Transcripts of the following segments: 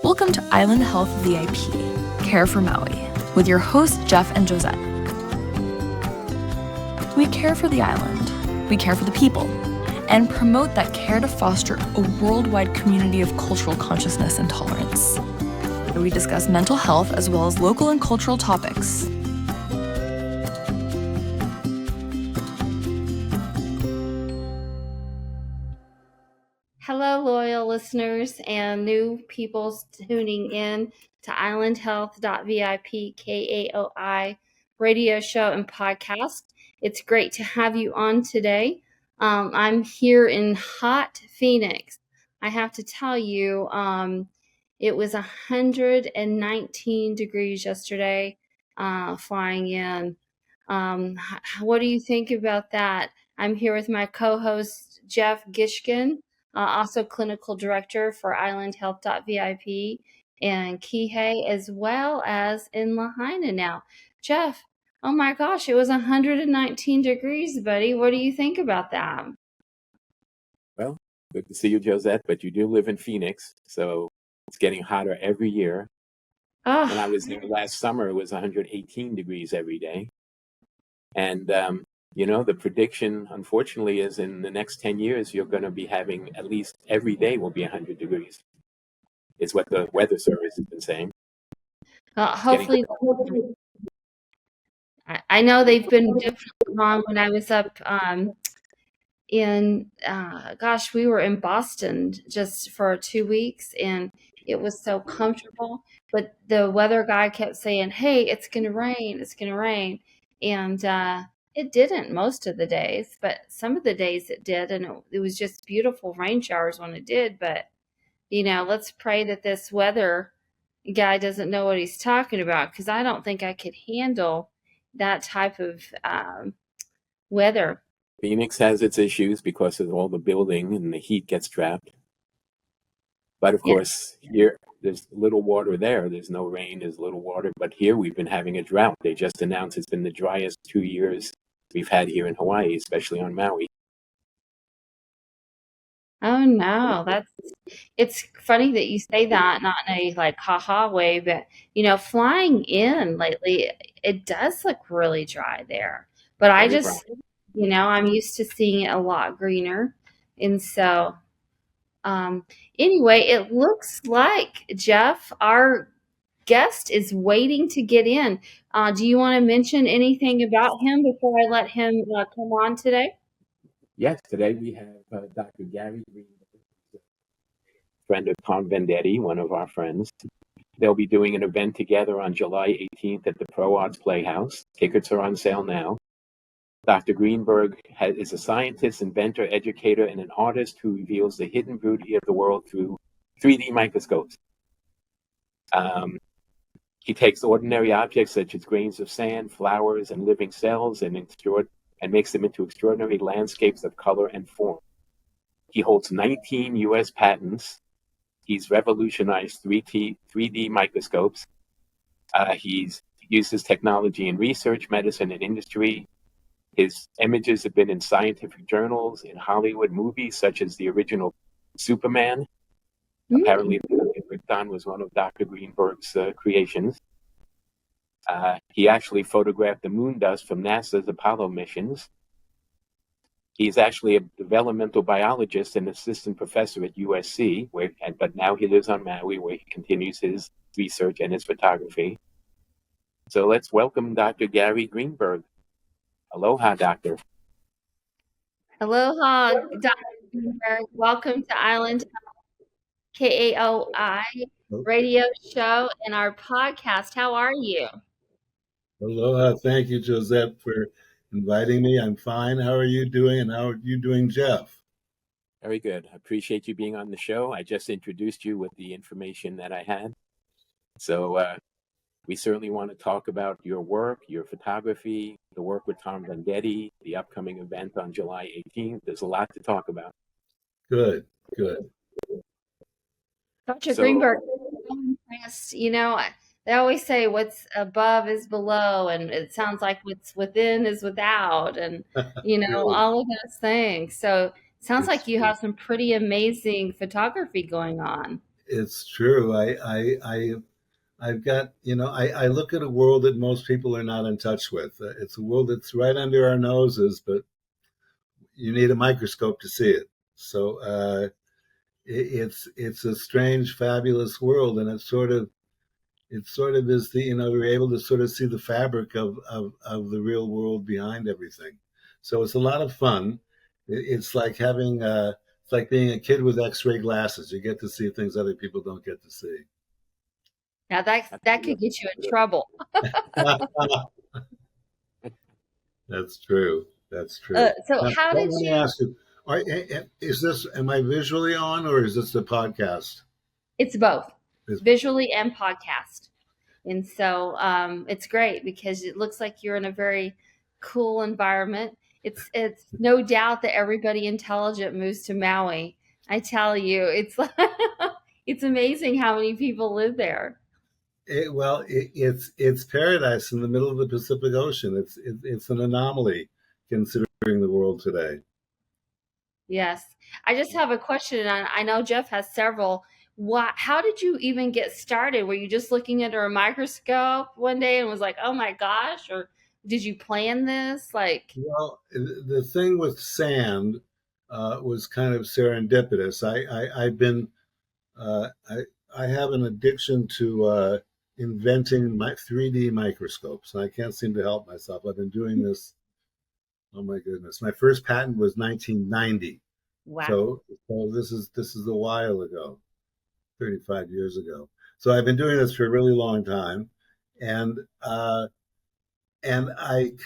Welcome to Island Health VIP, Care for Maui, with your hosts Jeff and Josette. We care for the island, we care for the people, and promote that care to foster a worldwide community of cultural consciousness and tolerance. We discuss mental health as well as local and cultural topics. Hello, loyal listeners and new people tuning in to IslandHealth.VIP KAOI radio show and podcast. It's great to have you on today. I'm here in hot Phoenix. I have to tell you, it was 119 degrees yesterday flying in. What do you think about that? I'm here with my co-host, Jeff Gishkin. Also clinical director for IslandHealth.VIP and Kihei, as well as in Lahaina now. Jeff, oh my gosh, it was 119 degrees, buddy. What do you think about that? Well, good to see you, Josette, but you do live in Phoenix, so it's getting hotter every year. When I was there last summer, it was 118 degrees every day. And the prediction, unfortunately, is in the next 10 years, you're going to be having at least every day will be 100 degrees. It's what the weather service has been saying. Hopefully, I know they've been definitely wrong. When I was up we were in Boston just for 2 weeks, and it was so comfortable. But the weather guy kept saying, hey, it's going to rain. It's going to rain. And it didn't most of the days, but some of the days it did, and it was just beautiful rain showers when it did. But, let's pray that this weather guy doesn't know what he's talking about, because I don't think I could handle that type of weather. Phoenix has its issues because of all the building and the heat gets trapped. But, of course, here there's little water there. There's no rain, there's little water. But here we've been having a drought. They just announced it's been the driest 2 years we've had here in Hawaii, especially on Maui. Oh no, it's funny that you say that, not in a haha way, but flying in lately, it does look really dry there. But I just, I'm used to seeing it a lot greener. And so anyway, it looks like, Jeff, our guest is waiting to get in. Do you want to mention anything about him before I let him come on today? Yes, today we have Dr. Gary Greenberg, friend of Tom Vendetti, one of our friends. They'll be doing an event together on July 18th at the Pro Arts Playhouse. Tickets are on sale now. Dr. Greenberg is a scientist, inventor, educator, and an artist who reveals the hidden beauty of the world through 3D microscopes. He takes ordinary objects such as grains of sand, flowers, and living cells and makes them into extraordinary landscapes of color and form. He holds 19 U.S. patents. He's revolutionized 3D microscopes. He's uses technology in research, medicine, and industry. His images have been in scientific journals, in Hollywood movies, such as the original Superman. Apparently, Krypton was one of Dr. Greenberg's creations. He actually photographed the moon dust from NASA's Apollo missions. He's actually a developmental biologist and assistant professor at USC, but now he lives on Maui, where he continues his research and his photography. So let's welcome Dr. Gary Greenberg. Aloha, Doctor. Aloha, Dr. Greenberg. Welcome to Island KAOI radio show and our podcast. How are you? Aloha. Thank you, Josette, for inviting me. I'm fine. How are you doing? And how are you doing, Jeff? Very good. I appreciate you being on the show. I just introduced you with the information that I had. So we certainly want to talk about your work, your photography, the work with Tom Vendetti, the upcoming event on July 18th. There's a lot to talk about. Good. Dr. Greenberg, I'm impressed. They always say what's above is below, and it sounds like what's within is without, and, all of those things. So it sounds like you have some pretty amazing photography going on. It's true. I've got, I look at a world that most people are not in touch with. It's a world that's right under our noses, but you need a microscope to see it. So it's a strange, fabulous world, and it sort of is the, we're able to sort of see the fabric of the real world behind everything. So it's a lot of fun. It's like it's like being a kid with X-ray glasses. You get to see things other people don't get to see. Now that could get you in trouble. That's true. That's true. So Now, how did let me you? ask you, am I visually on, or is this the podcast? It's both, Is- visually and podcast. And so it's great because it looks like you're in a very cool environment. It's no doubt that everybody intelligent moves to Maui. I tell you, it's it's amazing how many people live there. It's paradise in the middle of the Pacific Ocean. It's an anomaly considering the world today. Yes. I just have a question. And I know Jeff has several. How did you even get started? Were you just looking under a microscope one day and was like, oh my gosh? Or did you plan this? Like, Well, the thing with sand was kind of serendipitous. I've been I have an addiction to inventing my 3D microscopes, and I can't seem to help myself. I've been doing this. Oh my goodness! My first patent was 1990. wow. So this is a while ago, 35 years ago. So I've been doing this for a really long time, and I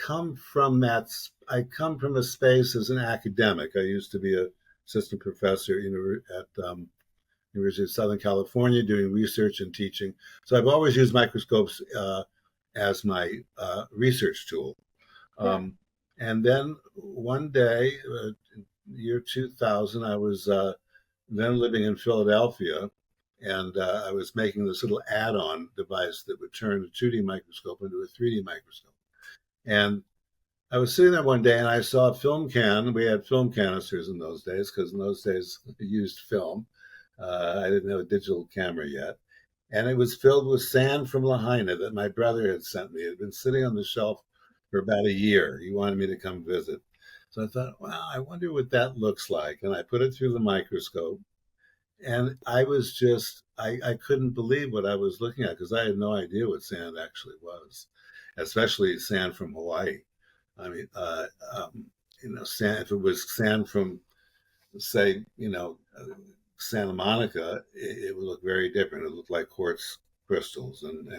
come from a space as an academic. I used to be a assistant professor, at University of Southern California, doing research and teaching. So I've always used microscopes as my research tool. And then one day, year 2000, I was then living in Philadelphia, and I was making this little add-on device that would turn a 2D microscope into a 3D microscope. And I was sitting there one day, and I saw a film can. We had film canisters in those days, because in those days I used film. I didn't have a digital camera yet. And it was filled with sand from Lahaina that my brother had sent me. It had been sitting on the shelf for about a year. He wanted me to come visit. So I thought, wow, I wonder what that looks like. And I put it through the microscope. And I was just, I couldn't believe what I was looking at, because I had no idea what sand actually was, especially sand from Hawaii. I mean, sand, if it was sand from, say, Santa Monica, it would look very different. It looked like quartz crystals, and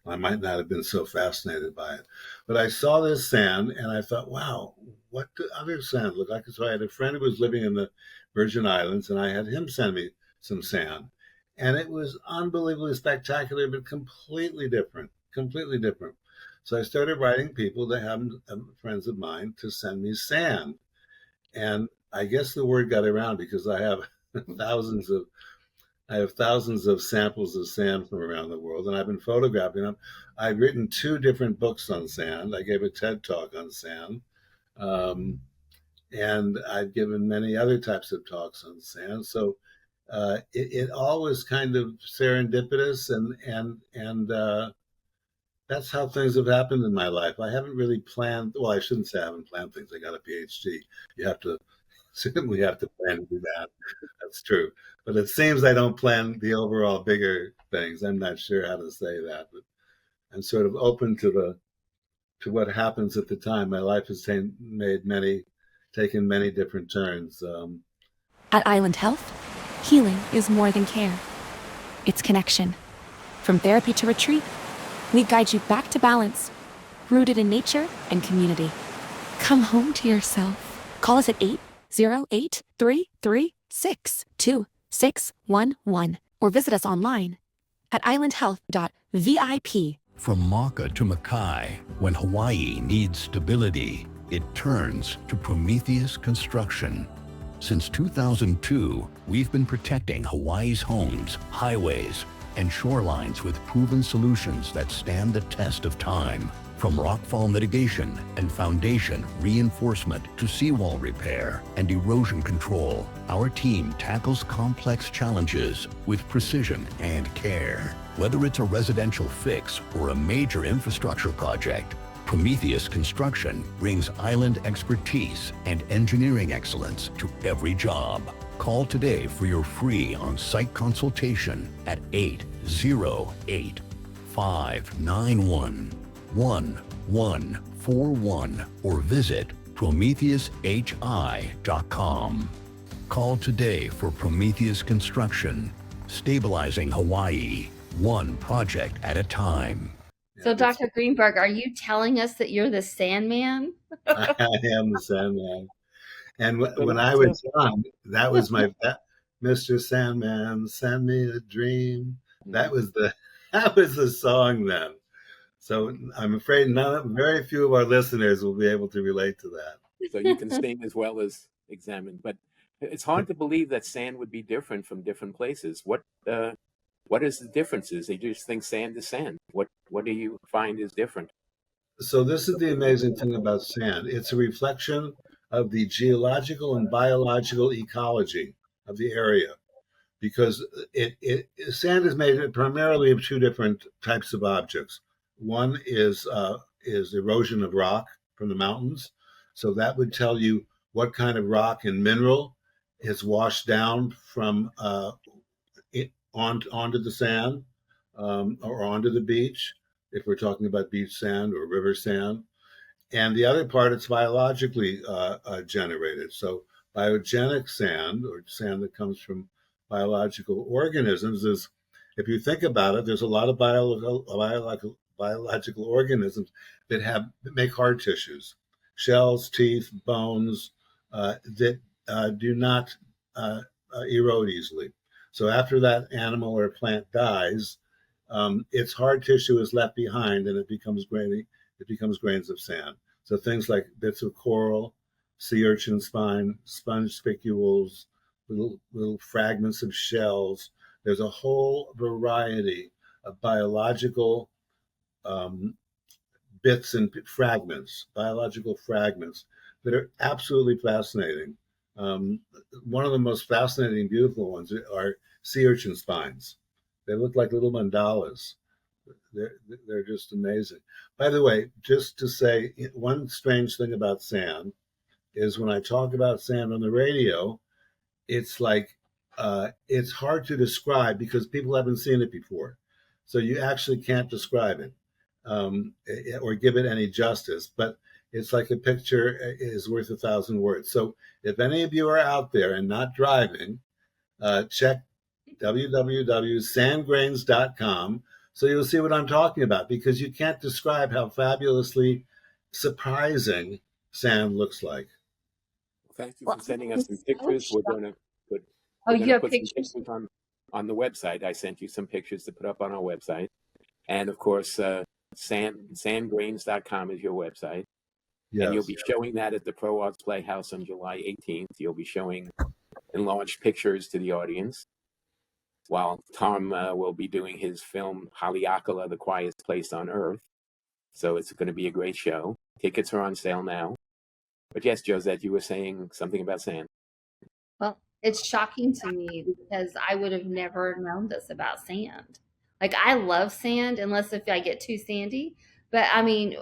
I might not have been so fascinated by it. But I saw this sand, and I thought, wow, what do other sand look like? So I had a friend who was living in the Virgin Islands, and I had him send me some sand. And it was unbelievably spectacular, but completely different. So I started writing people that have friends of mine to send me sand. And I guess the word got around, because I have thousands of samples of sand from around the world, and I've been photographing them. I've written 2 different books on sand. I gave a TED talk on sand, and I've given many other types of talks on sand. So it all was kind of serendipitous, and that's how things have happened in my life. I haven't really planned. Well, I shouldn't say I haven't planned things. I got a PhD. You certainly have to plan to do that. That's true. But it seems I don't plan the overall bigger things. I'm not sure how to say that, but I'm sort of open to what happens at the time. My life has taken many different turns. At Island Health, healing is more than care. It's connection. From therapy to retreat, we guide you back to balance, rooted in nature and community. Come home to yourself. Call us at 808-336-2611 or visit us online at IslandHealth.VIP. From Maka to Makai, when Hawaii needs stability, it turns to Prometheus Construction. Since 2002, we've been protecting Hawaii's homes, highways, and shorelines with proven solutions that stand the test of time. From rockfall mitigation and foundation reinforcement to seawall repair and erosion control, our team tackles complex challenges with precision and care. Whether it's a residential fix or a major infrastructure project, Prometheus Construction brings island expertise and engineering excellence to every job. Call today for your free on-site consultation at 808-591-1141 or visit PrometheusHI.com. Call today for Prometheus Construction, stabilizing Hawaii, one project at a time. So, Dr. Greenberg, are you telling us that you're the Sandman? I am the Sandman. And when I was young, that was my Mr. Sandman, send me a dream. That was the song then. So I'm afraid very few of our listeners will be able to relate to that. So you can sing as well as examine, but it's hard to believe that sand would be different from different places. What is the differences? They just think sand is sand. What do you find is different? So this is the amazing thing about sand. It's a reflection of the geological and biological ecology of the area, because sand is made primarily of two different types of objects. One is erosion of rock from the mountains. So that would tell you what kind of rock and mineral is washed down from onto the sand or onto the beach, if we're talking about beach sand or river sand. And the other part, it's biologically generated. So biogenic sand, or sand that comes from biological organisms, is, if you think about it, there's a lot of biological organisms that make hard tissues, shells, teeth, bones, that do not erode easily. So after that animal or plant dies, its hard tissue is left behind, and it becomes grainy. It becomes grains of sand. So things like bits of coral, sea urchin spine, sponge spicules, little fragments of shells. There's a whole variety of biological bits and fragments, biological fragments that are absolutely fascinating. One of the most fascinating, beautiful ones are sea urchin spines. They look like little mandalas. They're just amazing. By the way, just to say, one strange thing about sand is when I talk about sand on the radio, it's like it's hard to describe because people haven't seen it before. So you actually can't describe it or give it any justice. But it's like a picture is worth 1,000 words. So if any of you are out there and not driving, check www.sandgrains.com. So you'll see what I'm talking about, because you can't describe how fabulously surprising sand looks like. Thank you for sending us some pictures. We're going to put you have some pictures on the website. I sent you some pictures to put up on our website. And of course, sandgrains.com is your website. Yes. And you'll be showing that at the Pro Arts Playhouse on July 18th. You'll be showing enlarged pictures to the audience, while Tom will be doing his film, Haleakalā, The Quietest Place on Earth. So it's going to be a great show. Tickets are on sale now. But yes, Josette, you were saying something about sand. Well, it's shocking to me because I would have never known this about sand. Like, I love sand, unless if I get too sandy. But I mean,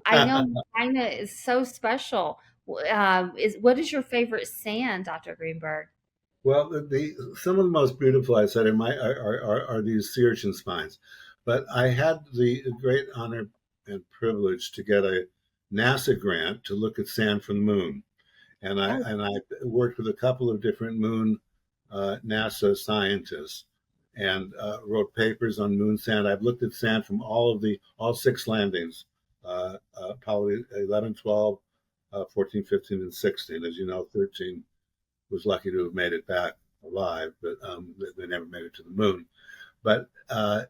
I know China is so special. What is your favorite sand, Dr. Greenberg? Well, some of the most beautiful I said are these sea urchin spines, but I had the great honor and privilege to get a NASA grant to look at sand from the moon, and I worked with a couple of different moon NASA scientists and wrote papers on moon sand. I've looked at sand from all 6 landings, Apollo 11, 12, 14, 15, and 16. As you know, 13 was lucky to have made it back alive, but they never made it to the moon. But the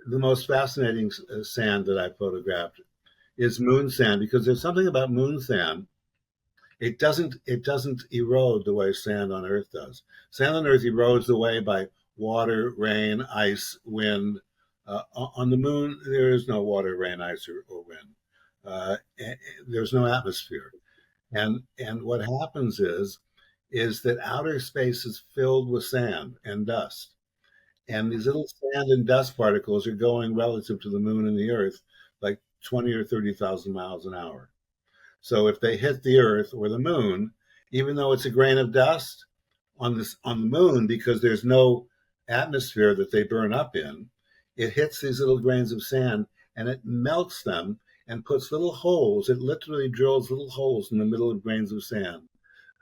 most fascinating sand that I photographed is moon sand, because there's something about moon sand. It doesn't erode the way sand on Earth does. Sand on Earth erodes away by water, rain, ice, wind. On the moon, there is no water, rain, ice, or wind. There's no atmosphere. And what happens is that outer space is filled with sand and dust. And these little sand and dust particles are going relative to the moon and the earth like 20 or 30,000 miles an hour. So if they hit the earth or the moon, even though it's a grain of dust on the moon, because there's no atmosphere that they burn up in, it hits these little grains of sand and it melts them and puts little holes. It literally drills little holes in the middle of grains of sand.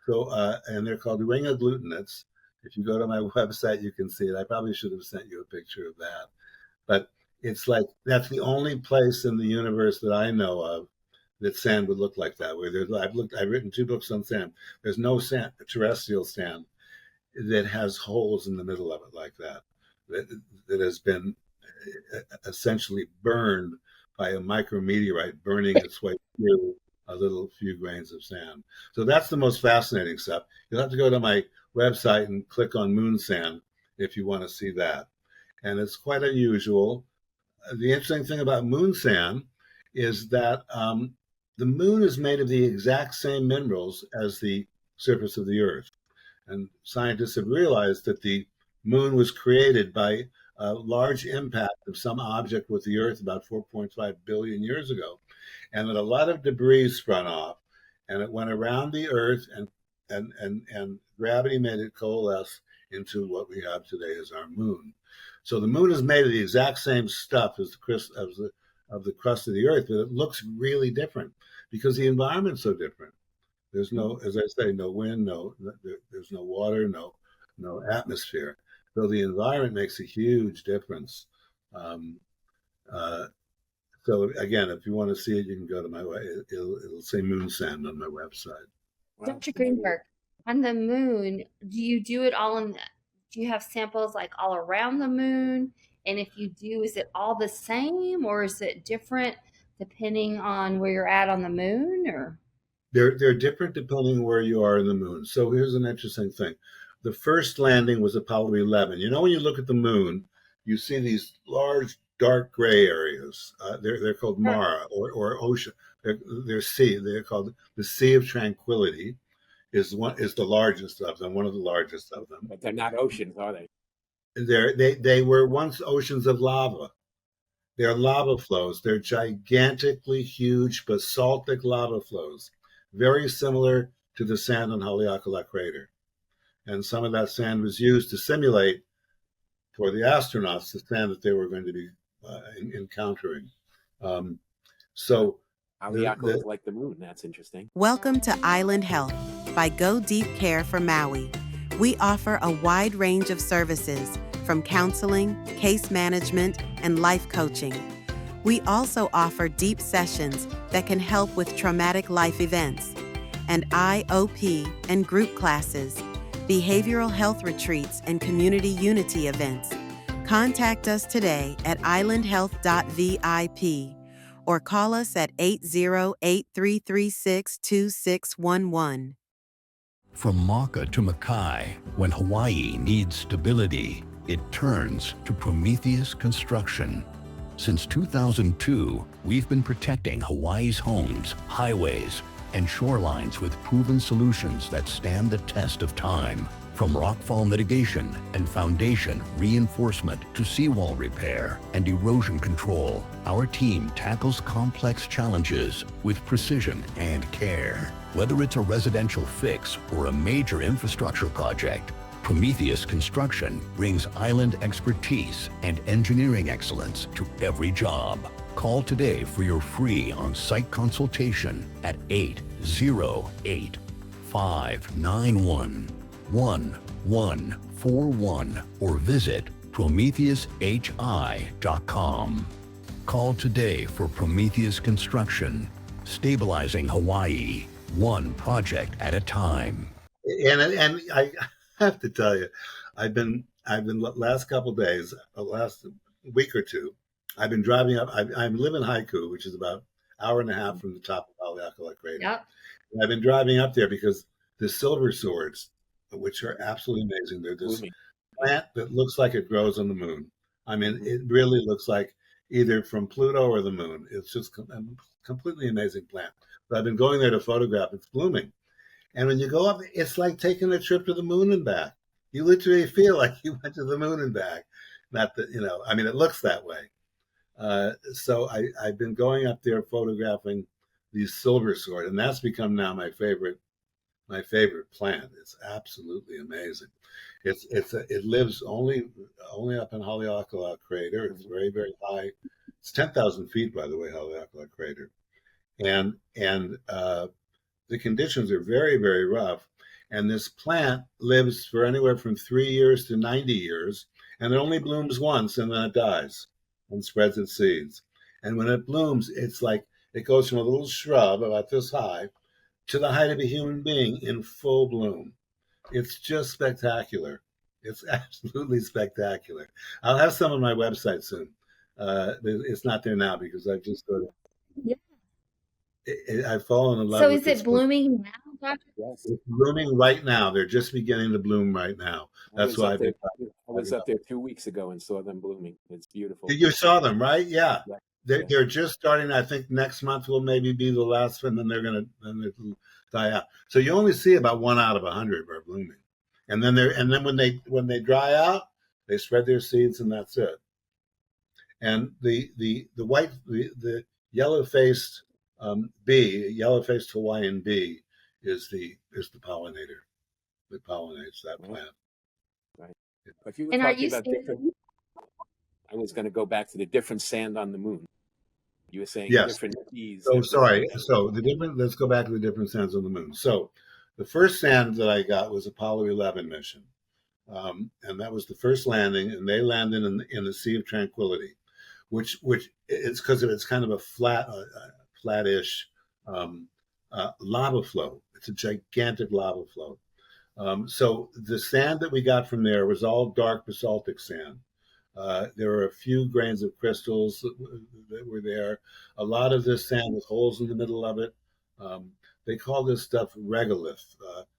So, and they're called ring agglutinates. If you go to my website, you can see it. I probably should have sent you a picture of that. But it's like, that's the only place in the universe that I know of that sand would look like that. Where I've written 2 books on sand. There's no sand, terrestrial sand, that has holes in the middle of it like that has been essentially burned by a micrometeorite burning its way through a little few grains of sand. So that's the most fascinating stuff. You'll have to go to my website and click on moon sand if you want to see that. And it's quite unusual. The interesting thing about moon sand is that the moon is made of the exact same minerals as the surface of the earth. And scientists have realized that the moon was created by a large impact of some object with the earth about 4.5 billion years ago, and that a lot of debris sprung off, and it went around the earth, and gravity made it coalesce into what we have today as our moon. So the moon is made of the exact same stuff as the crust of the earth, but it looks really different because the environment's so different. There's no, as I say, no wind, there's no water, no atmosphere. So the environment makes a huge difference. So again, if you want to see it, you can go to my it'll say moon sand on my website. Wow. Dr. Greenberg, on the moon, do you have samples like all around the moon? And if you do, is it all the same or is it different depending on where you're at on the moon? Or they're different depending where you are in the moon. So here's an interesting thing. The first landing was Apollo 11. You know, when you look at the moon, you see these large dark gray areas. They're called Mara or ocean. They're sea. They're called the Sea of Tranquility. Is the largest of them. One of the largest of them. But they're not oceans, are they? They were once oceans of lava. They're lava flows. They're gigantically huge basaltic lava flows, very similar to the sand on Haleakalā crater. And some of that sand was used to simulate for the astronauts the sand that they were going to be encountering. So Haleakalā is like the moon. That's interesting. Welcome to Island Health by Go Deep Care for Maui. We offer a wide range of services from counseling, case management, and life coaching. We also offer deep sessions that can help with traumatic life events, and IOP and group classes, behavioral health retreats, and community unity events. Contact us today at IslandHealth.VIP or call us at 808-336-2611. From Maka to Makai, when Hawaii needs stability, it turns to Prometheus Construction. Since 2002, we've been protecting Hawaii's homes, highways, and shorelines with proven solutions that stand the test of time. From rockfall mitigation and foundation reinforcement to seawall repair and erosion control, our team tackles complex challenges with precision and care. Whether it's a residential fix or a major infrastructure project, Prometheus Construction brings island expertise and engineering excellence to every job. Call today for your free on-site consultation at 808-591-1141 or visit PrometheusHI.com. Call today for Prometheus Construction, stabilizing Hawaii, one project at a time. And I have to tell you, I've been last couple of days, last week or two, I've been driving up. I live in Haiku, which is about an hour and a half from the top of Haleakalā crater. Yep. And I've been driving up there because the silverswords, which are absolutely amazing, they're this plant that looks like it grows on the moon. I mean, it really looks like either from Pluto or the moon. It's just a completely amazing plant. But I've been going there to photograph. It's blooming. And when you go up, it's like taking a trip to the moon and back. You literally feel like you went to the moon and back. Not that, I mean, it looks that way. So I've been going up there photographing these silversword, and that's become now my favorite plant. It's absolutely amazing. It lives only up in Haleakalā crater. It's very, very high. It's 10,000 feet, by the way, Haleakalā crater, and the conditions are very, very rough. And this plant lives for anywhere from 3 years to 90 years, and it only blooms once, and then it dies and spreads its seeds. And when it blooms, it's like it goes from a little shrub about this high to the height of a human being in full bloom. It's just spectacular. It's absolutely spectacular. I'll have some on my website soon. It's not there now because I've just sort of, I've fallen in love So with is this it blooming now, Doctor? Yes. It's blooming right now. They're just beginning to bloom right now. That's why I was up there 2 weeks ago and saw them blooming. It's beautiful. You saw them, right? Yeah. Yeah. They're just starting. I think next month will maybe be the last one, and then they'll die out. So you only see about 1 out of 100 are blooming, and then when they dry out, they spread their seeds, and that's it. And the yellow-faced bee, yellow-faced Hawaiian bee, is the pollinator that pollinates that plant. Right. But if you were And are talking you about saying- different, I was going to go back to the different sand on the moon. You were saying Yes. different bees. So sorry. So let's go back to the different sands on the moon. So the first sand that I got was Apollo 11 mission. And that was the first landing, and they landed in the Sea of Tranquility, which it's because it's kind of a flattish lava flow. It's a gigantic lava flow. So the sand that we got from there was all dark basaltic sand. There were a few grains of crystals that were there. A lot of this sand with holes in the middle of it. They call this stuff regolith.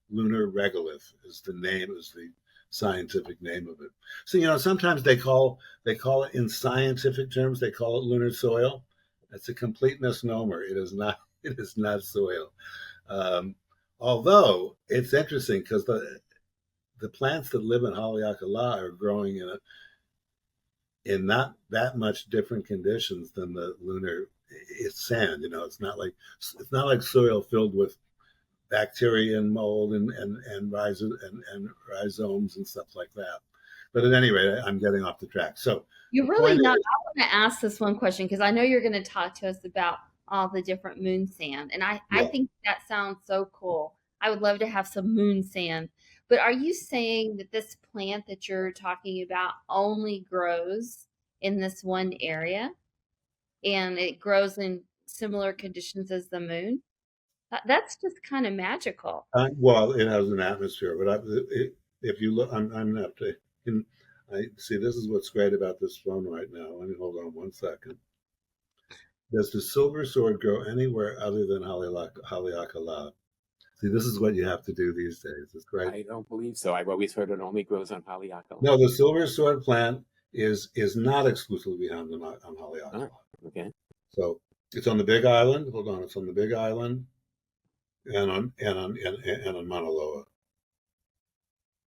Lunar regolith is the scientific name of it. So sometimes they call it, in scientific terms, they call it lunar soil. That's a complete misnomer. It is not. It is not soil. Although it's interesting because the plants that live in Haleakalā are growing in not that much different conditions than the lunar. It's sand, it's not like soil filled with bacteria and mold and rhizomes and stuff like that. But at any rate, I'm getting off the track. So You're really not. I want to ask this one question because I know you're going to talk to us about all the different moon sand, and I think that sounds so cool. I would love to have some moon sand. But are you saying that this plant that you're talking about only grows in this one area, and it grows in similar conditions as the moon? That's just kind of magical. Well, it has an atmosphere, but if you look, I'm going to have to. I see. This is what's great about this phone right now. Let me hold on 1 second. Does the silversword grow anywhere other than Haleakalā? See, this is what you have to do these days. It's great. I don't believe so. I've always heard it only grows on Haleakalā. No, the silversword plant is not exclusively found on Haleakalā. Oh, okay. So it's on the Big Island. Hold on, it's on the Big Island, and on Mauna Loa.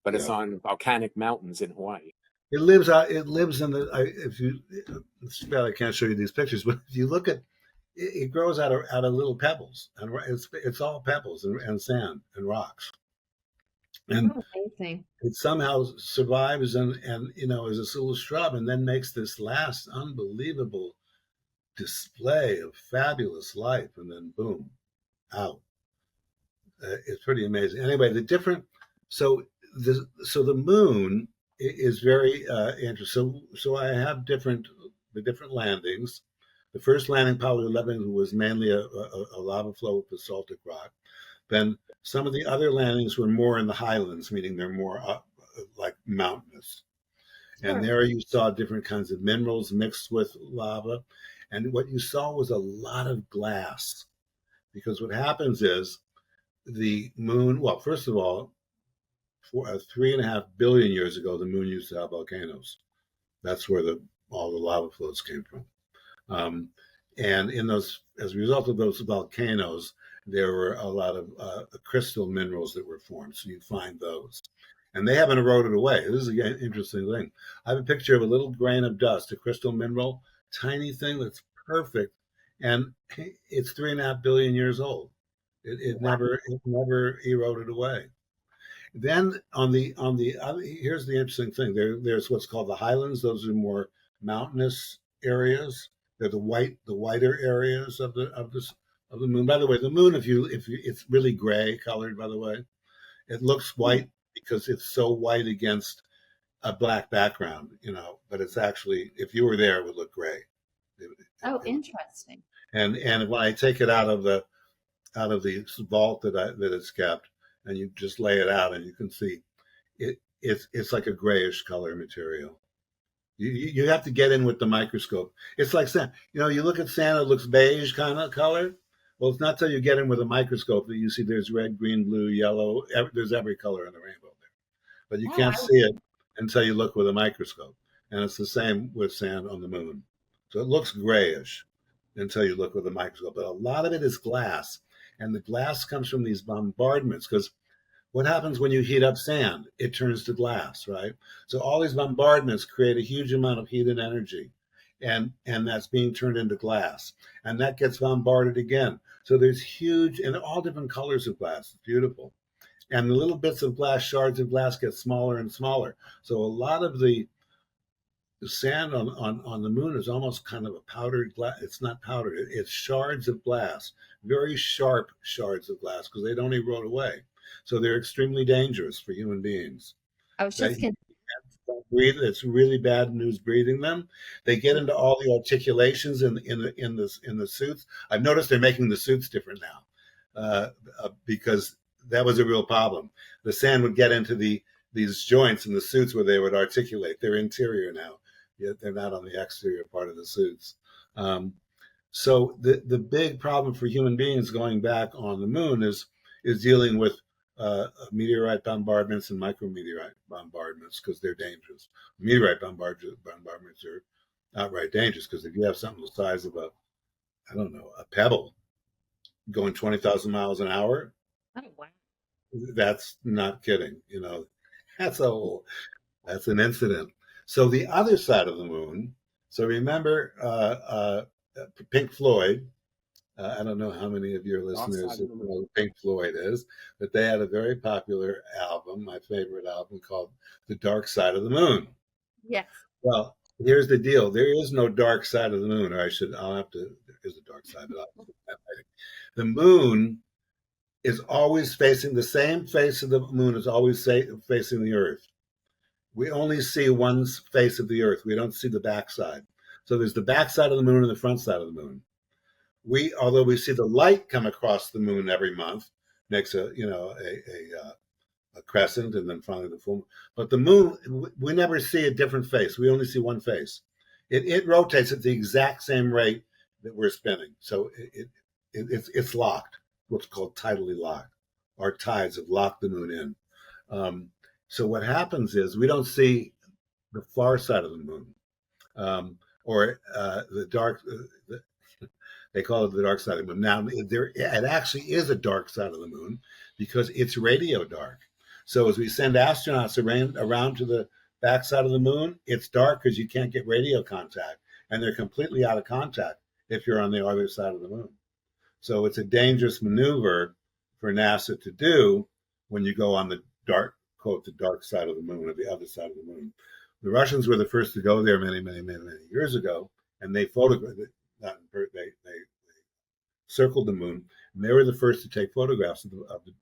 But it's on volcanic mountains in Hawaii. It lives in the. It's too bad I can't show you these pictures, but if you look at, it grows out of little pebbles, and it's all pebbles and sand and rocks, and amazing. It somehow survives and is a little shrub, and then makes this last unbelievable display of fabulous life, and then boom, out. It's pretty amazing. Anyway, so the moon is very interesting. So I have the different landings. The first landing, Apollo 11, was mainly a lava flow of basaltic rock. Then some of the other landings were more in the highlands, meaning they're more like mountainous. Sure. And there you saw different kinds of minerals mixed with lava. And what you saw was a lot of glass. Because what happens is the moon, well, first of all, 3.5 billion years ago, the moon used to have volcanoes. That's where all the lava flows came from. And in those, as a result of those volcanoes, there were a lot of crystal minerals that were formed. So you find those. And they haven't eroded away. This is an interesting thing. I have a picture of a little grain of dust, a crystal mineral, tiny thing that's perfect. And it's 3.5 billion years old. It never eroded away. Then on the other, here's the interesting thing. There's what's called the highlands. Those are more mountainous areas. They're the whiter areas of the moon. By the way, the moon, if you it's really gray colored. By the way, it looks white because it's so white against a black background. But it's actually, if you were there, it would look gray. Interesting. And when I take it out of the vault that it's kept, and you just lay it out, and you can see it's like a grayish color material. You have to get in with the microscope. It's like sand. You look at sand, it looks beige kind of color. Well, it's not till you get in with a microscope that you see there's red, green, blue, yellow. There's every color in the rainbow there. But you can't see it until you look with a microscope. And it's the same with sand on the moon. So it looks grayish until you look with a microscope. But a lot of it is glass. And the glass comes from these bombardments, because what happens when you heat up sand? It turns to glass, right? So all these bombardments create a huge amount of heat and energy, and that's being turned into glass. And that gets bombarded again. So there's huge, and all different colors of glass. It's beautiful. And the little bits of glass, shards of glass, get smaller and smaller. So a lot of the sand on the moon is almost kind of a powdered glass. It's not powdered. It's shards of glass, very sharp shards of glass, because they don't erode away. So they're extremely dangerous for human beings. I was just going to breathe. It's really bad news breathing them. They get into all the articulations in the suits. I've noticed they're making the suits different now, because that was a real problem. The sand would get into these joints in the suits where they would articulate. They're interior now, yet they're not on the exterior part of the suits. So the big problem for human beings going back on the moon is dealing with meteorite bombardments and micrometeorite bombardments, because they're dangerous. Meteorite bombardments are outright dangerous, because if you have something the size of a pebble going 20,000 miles an hour, that's not kidding. That's an incident. So the other side of the moon. So remember Pink Floyd. I don't know how many of your listeners know who Pink Floyd is, but they had a very popular album, my favorite album, called The Dark Side of the Moon. Yes. Well, here's the deal. There is no dark side of the moon, or there is a dark side, but the moon is always facing, the same face of the moon is always facing the Earth. We only see one face of the Earth. We don't see the backside. So there's the backside of the moon and the front side of the moon. Although we see the light come across the moon every month, makes a crescent, and then finally the full moon. But the moon, we never see a different face. We only see one face. It rotates at the exact same rate that we're spinning. So it's locked, what's called tidally locked. Our tides have locked the moon in. So what happens is we don't see the far side of the moon, or the dark. They call it the dark side of the moon. Now, it actually is a dark side of the moon, because it's radio dark. So as we send astronauts around to the backside of the moon, it's dark because you can't get radio contact, and they're completely out of contact if you're on the other side of the moon. So it's a dangerous maneuver for NASA to do when you go on the dark side of the moon, or the other side of the moon. The Russians were the first to go there many, many, many, many years ago, and they photographed it. They circled the moon, and they were the first to take photographs of the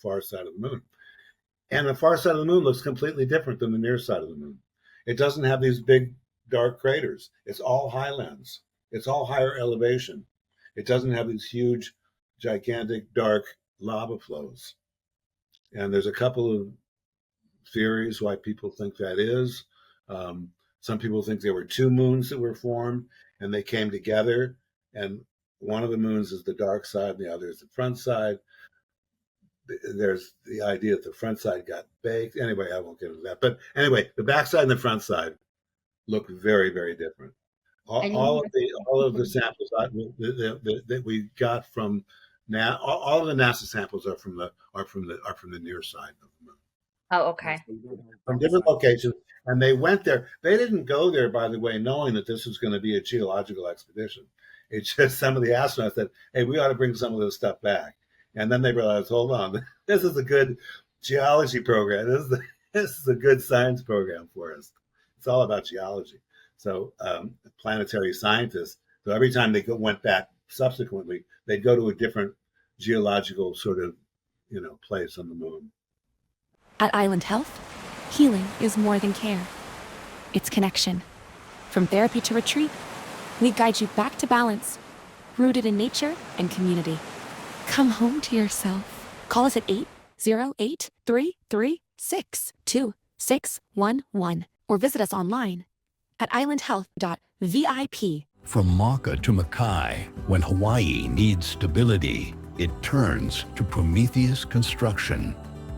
far side of the moon. And the far side of the moon looks completely different than the near side of the moon. It doesn't have these big dark craters. It's all highlands. It's all higher elevation. It doesn't have these huge, gigantic, dark lava flows. And there's a couple of theories why people think that is. Some people think there were two moons that were formed, and they came together, and one of the moons is the dark side and the other is the front side. There's the idea that the front side got baked. Anyway, I won't get into that. But anyway, the back side and the front side look very, very different. And All of the samples that we got from all of the NASA samples are from the near side of the moon, oh, okay. from different locations. And they went there. They didn't go there, by the way, knowing that this was going to be a geological expedition. It's just some of the astronauts said, "Hey, we ought to bring some of this stuff back." And then they realized, hold on, this is a good geology program. This is a good science program for us. It's all about geology. So planetary scientists. So every time they went back subsequently, they'd go to a different geological sort of, place on the moon. At Island Health, healing is more than care. It's connection. From therapy to retreat, we guide you back to balance, rooted in nature and community. Come home to yourself. Call us at 808-336-2611 or visit us online at IslandHealth.VIP. From Maka to Makai, when Hawaii needs stability, it turns to Prometheus Construction.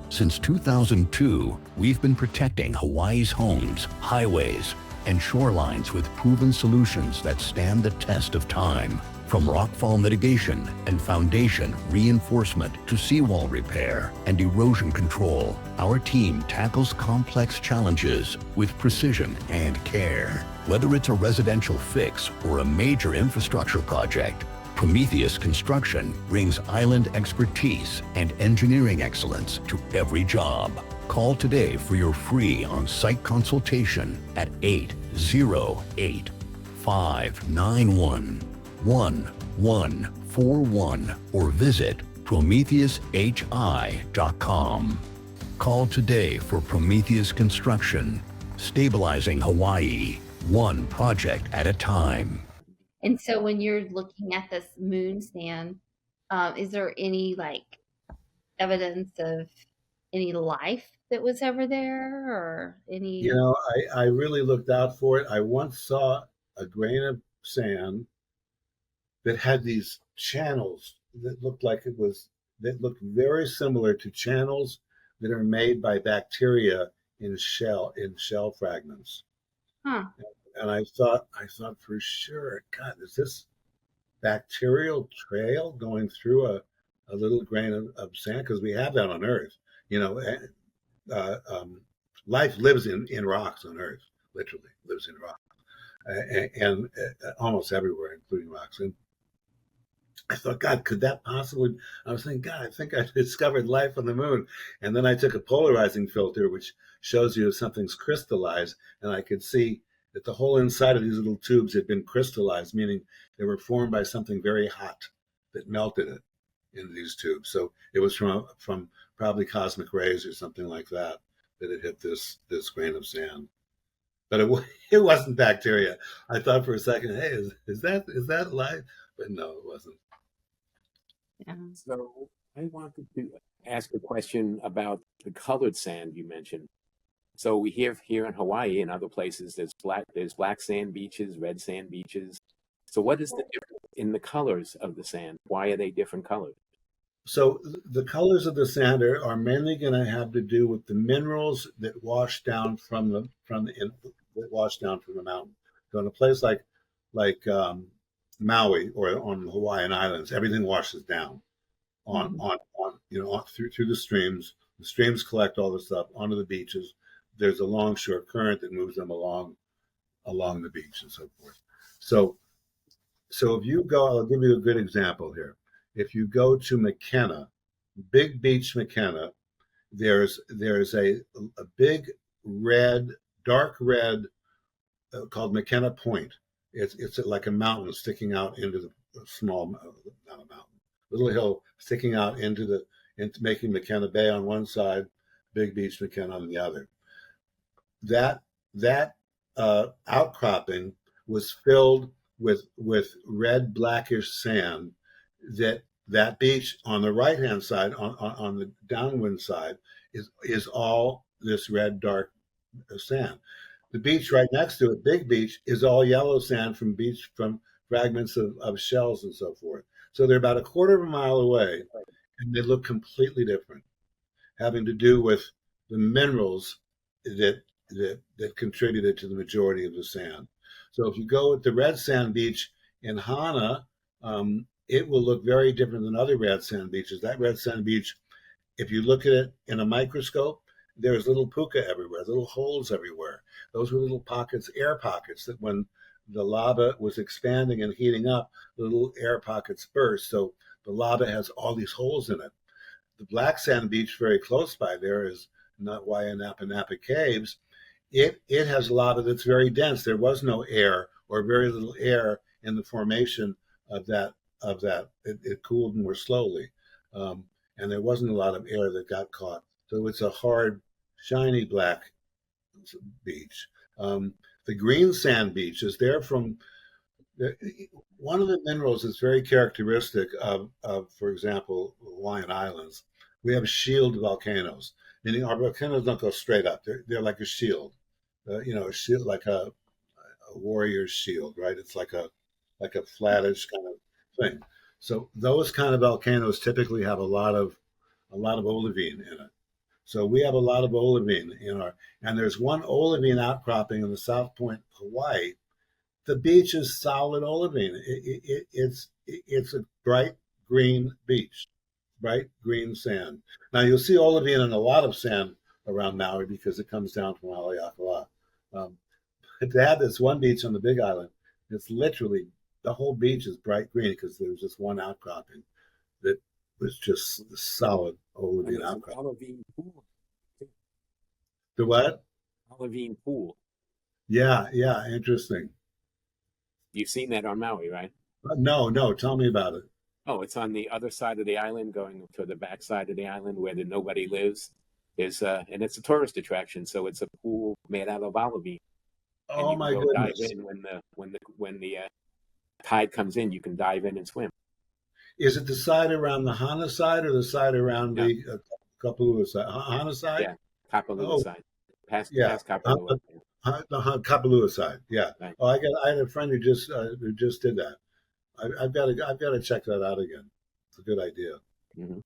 Since 2002, we've been protecting Hawaii's homes, highways, and shorelines with proven solutions that stand the test of time. From rockfall mitigation and foundation reinforcement to seawall repair and erosion control, our team tackles complex challenges with precision and care. Whether it's a residential fix or a major infrastructure project, Prometheus Construction brings island expertise and engineering excellence to every job. Call today for your free on-site consultation at 808-591-1141 or visit PrometheusHI.com. Call today for Prometheus Construction, stabilizing Hawaii, one project at a time. And so when you're looking at this moon sand, is there any evidence of any life that was ever there or any? I really looked out for it. I once saw a grain of sand that had these channels that looked very similar to channels that are made by bacteria in shell fragments. Huh. And I thought for sure, God, is this bacterial trail going through a little grain of sand? Because we have that on Earth. Life lives in rocks on Earth, literally lives in rocks, and almost everywhere, including rocks. And I thought, God, could that possibly? I was thinking, God, I think I discovered life on the moon. And then I took a polarizing filter, which shows you if something's crystallized, and I could see that the whole inside of these little tubes had been crystallized, meaning they were formed by something very hot that melted it into these tubes. So it was from probably cosmic rays or something like that it hit this grain of sand. But it wasn't bacteria. I thought for a second, hey, is that life? But no, it wasn't. Yeah. So I wanted to ask a question about the colored sand you mentioned. So we hear here in Hawaii and other places, there's black sand beaches, red sand beaches. So what is the difference in the colors of the sand? Why are they different colors? So the colors of the sand are mainly going to have to do with the minerals that wash down from the mountain. So in a place like Maui or on the Hawaiian Islands, everything washes down through the streams. The streams collect all the stuff onto the beaches. There's a longshore current that moves them along the beach and so forth. So if you go, I'll give you a good example here. If you go to McKenna, Big Beach McKenna, there's a big dark red called McKenna Point. It's like a mountain sticking out into the little hill sticking out into making McKenna Bay on one side, Big Beach McKenna on the other. That outcropping was filled with red blackish sand. That beach on the right hand side, on the downwind side, is all this red dark sand. The beach right next to it, Big Beach, is all yellow sand from fragments of shells and so forth. So they're about a quarter of a mile away, and they look completely different, having to do with the minerals that contributed to the majority of the sand. So if you go at the red sand beach in Hana, it will look very different than other red sand beaches. That red sand beach, if you look at it in a microscope, there's little puka everywhere, little holes everywhere. Those were little pockets, air pockets, that when the lava was expanding and heating up, little air pockets burst. So the lava has all these holes in it. The black sand beach very close by there is Napa Caves. It has lava that's very dense. There was no air or very little air in the formation of that. It cooled more slowly, and there wasn't a lot of air that got caught. So it's a hard, shiny black beach. The green sand beach is there from one of the minerals that's very characteristic of, for example, Hawaiian Islands. We have shield volcanoes, meaning our volcanoes don't go straight up. They're like a shield, a shield like a warrior's shield, right? It's like a flattish kind of thing. So those kind of volcanoes typically have a lot of olivine in it. So we have a lot of olivine and there's one olivine outcropping in the South Point, Hawaii. The beach is solid olivine. It's a bright green beach, bright green sand. Now you'll see olivine in a lot of sand around Maui because it comes down from Haleakalā. To have this one beach on the Big Island, it's literally the whole beach is bright green because there's just one outcropping that was just solid olivine outcropping. Olivine pool. The what? Olivine pool. Yeah, interesting. You've seen that on Maui, right? No, tell me about it. Oh, it's on the other side of the island, going to the back side of the island where nobody lives. And it's a tourist attraction, so it's a pool made out of olivine. And Oh my goodness! Dive in when the tide comes in. You can dive in and swim. Is it the side around the Hana side or the side around the Kapalua side? Hana side? Yeah, Kapalua side. Past Kapalua. The Kapalua side. Yeah. Right. Oh, I had a friend who just did that. I've got to check that out again. It's a good idea. Mm-hmm.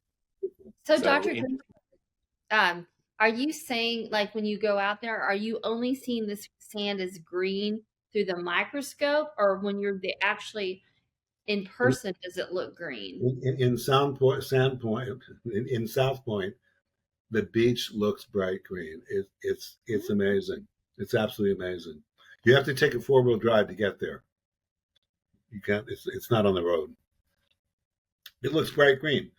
So Dr. Are you saying, like, when you go out there, are you only seeing this sand as green through the microscope, or when you're actually in person, does it look green? In South Point, the beach looks bright green. It's amazing. It's absolutely amazing. You have to take a 4-wheel drive to get there. You can't. It's not on the road. It looks bright green.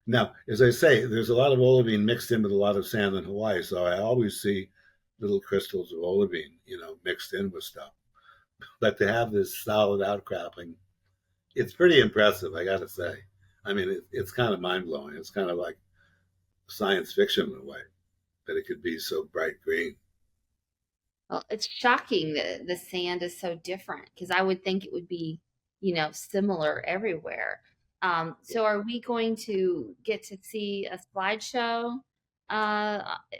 Now, as I say, there's a lot of olivine mixed in with a lot of sand in Hawaii, so I always see little crystals of olivine, mixed in with stuff. But to have this solid outcropping, it's pretty impressive, I got to say. I mean, it's kind of mind-blowing. It's kind of like science fiction in a way, that it could be so bright green. Well, it's shocking that the sand is so different, because I would think it would be, similar everywhere. So are we going to get to see a slideshow?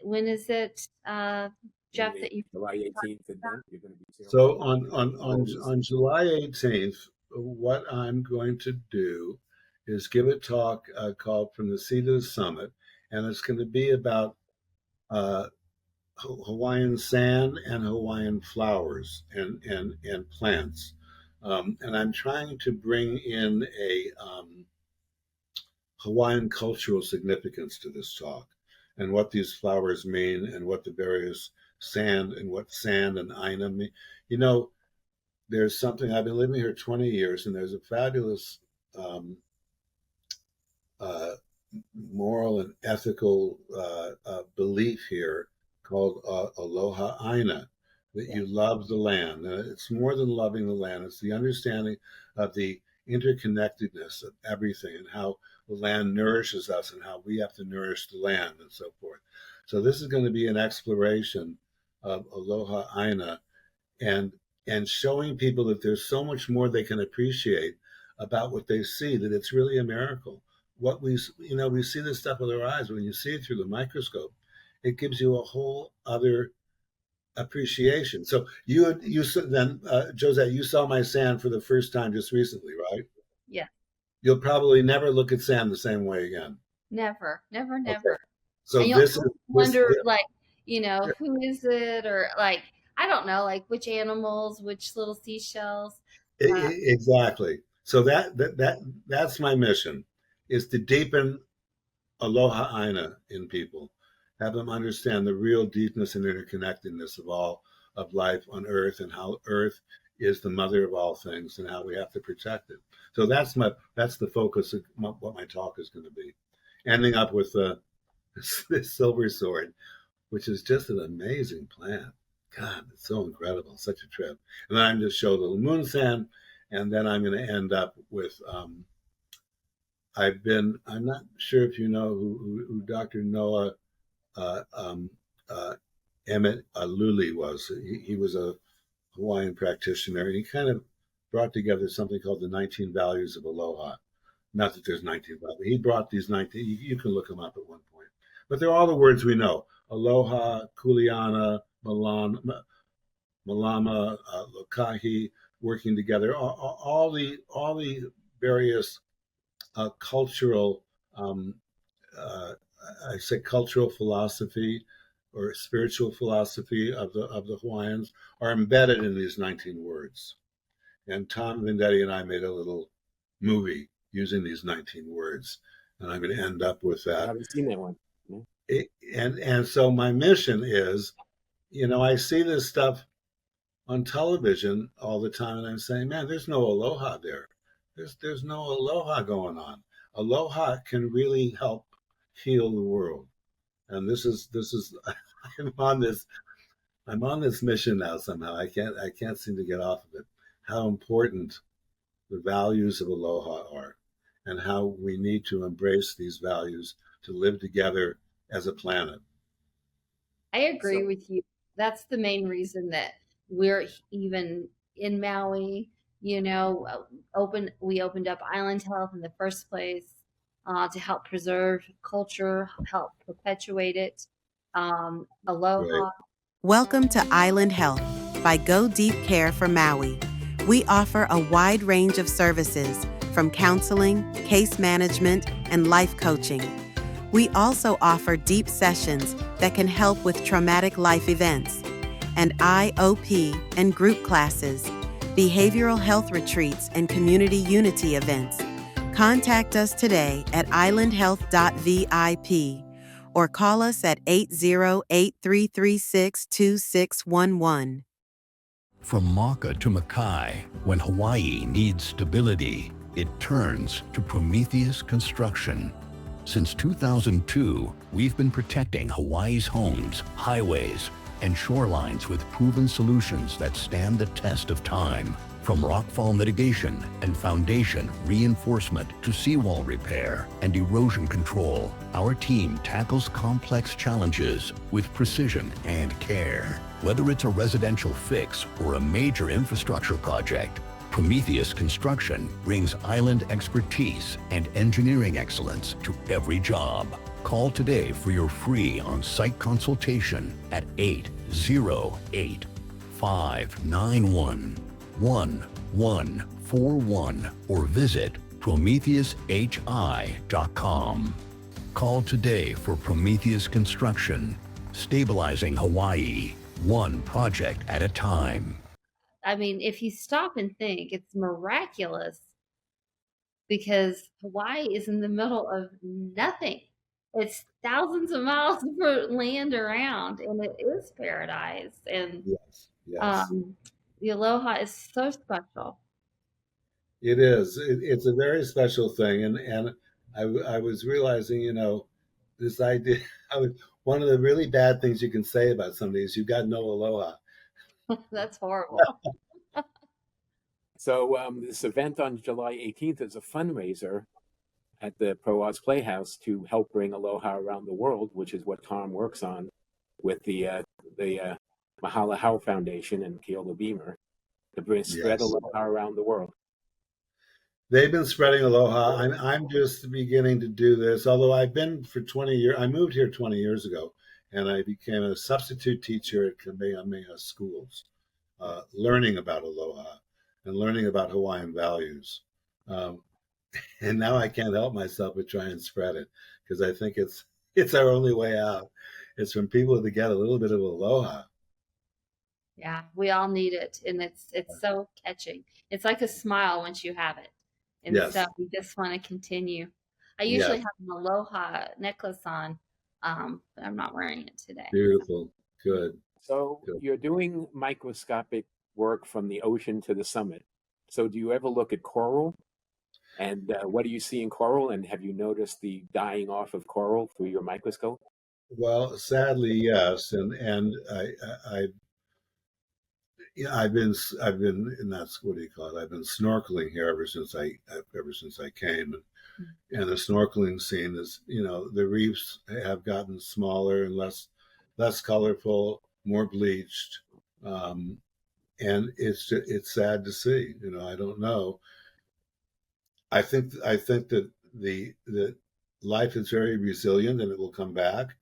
When is it, Jeff, that you... July 18th. You're going to be So on July 18th, what I'm going to do is give a talk called From the Sea to the Summit, and it's going to be about Hawaiian sand and Hawaiian flowers and plants. And I'm trying to bring in a Hawaiian cultural significance to this talk, and what these flowers mean, and what the various sand and Āina mean. There's something, I've been living here 20 years, and there's a fabulous moral and ethical belief here called Aloha Āina, that you love the land. It's more than loving the land. It's the understanding of the interconnectedness of everything, and how the land nourishes us and how we have to nourish the land, and so forth. So this is going to be an exploration of Aloha Āina, and showing people that there's so much more they can appreciate about what they see, that it's really a miracle. What we see this stuff with our eyes. When you see it through the microscope, it gives you a whole other appreciation. So Josette, you saw my sand for the first time just recently, right? Yeah. You'll probably never look at sand the same way again. Never. Okay. So and this is wonder, who is it, or like, I don't know, like which animals, which little seashells. Exactly. So that's my mission, is to deepen Aloha Āina in people, have them understand the real deepness and interconnectedness of all of life on Earth, and how Earth is the mother of all things, and how we have to protect it. So that's the focus of what my talk is going to be. Ending up with this silversword, which is just an amazing plant. God, it's so incredible, such a trip. And then I'm just show the moon sand, and then I'm going to end up with I'm not sure if you know who Dr. Noah Emmett Luli was. He was a Hawaiian practitioner, and he kind of brought together something called the 19 values of Aloha. Not that there's 19 values, but he brought these 19, you can look them up at one point. But they're all the words we know. Aloha, Kuleana, Malama, Lokahi, working together, all the various cultural, I say cultural philosophy or spiritual philosophy of the Hawaiians are embedded in these 19 words. And Tom Vendetti and I made a little movie using these 19 words, and I'm going to end up with that. I haven't seen that one. And so my mission is, I see this stuff on television all the time, and I'm saying, man, there's no aloha there. There's no aloha going on. Aloha can really help heal the world. And this is I'm on this mission now somehow. I can't seem to get off of it. How important the values of aloha are, and how we need to embrace these values to live together as a planet. I agree with you. That's the main reason that we're even in Maui. We opened up Island Health in the first place to help preserve culture, help perpetuate it. Aloha. Right. Welcome to Island Health by Go Deep Care for Maui. We offer a wide range of services, from counseling, case management, and life coaching. We also offer deep sessions that can help with traumatic life events, and IOP and group classes, behavioral health retreats, and community unity events. Contact us today at IslandHealth.VIP or call us at 808-336-2611. From Maka to Makai, when Hawaii needs stability, it turns to Prometheus Construction. Since 2002, we've been protecting Hawaii's homes, highways, and shorelines with proven solutions that stand the test of time. From rockfall mitigation and foundation reinforcement to seawall repair and erosion control, our team tackles complex challenges with precision and care. Whether it's a residential fix or a major infrastructure project, Prometheus Construction brings island expertise and engineering excellence to every job. Call today for your free on-site consultation at 808-591-1141 or visit PrometheusHI.com. Call today for Prometheus Construction, stabilizing Hawaii, one project at a time. I mean, if you stop and think, it's miraculous because Hawaii is in the middle of nothing. It's thousands of miles of land around, and it is paradise. And Yes. the Aloha is so special. It is. It's a very special thing, and I was realizing, this idea. One of the really bad things you can say about somebody is you got no aloha. That's horrible. So this event on July 18th is a fundraiser at the Pro Arts Playhouse to help bring Aloha around the world, which is what Tom works on with the Mahala Foundation and Keola Beamer to spread Aloha around the world. They've been spreading aloha. I'm just beginning to do this, although I've been for 20 years. I moved here 20 years ago, and I became a substitute teacher at Kamehameha schools, learning about aloha and learning about Hawaiian values. And now I can't help myself but try and spread it, because I think it's our only way out. It's from people to get a little bit of aloha. Yeah, we all need it, and it's so catching. It's like a smile once you have it, and so Yes, we just want to continue. I usually yes, have an aloha necklace on, but I'm not wearing it today. beautiful, good, So good. you're doing microscopic work from the ocean to the summit. So do you ever look at coral? And what do you see in coral? And have you noticed the dying off of coral through your microscope? Well, sadly, yes, and yeah, I've been, and that's what do you call it? I've been snorkeling here ever since I came, and the snorkeling scene is, the reefs have gotten smaller and less colorful, more bleached, um, and it's sad to see. I don't know. I think that the life is very resilient and it will come back,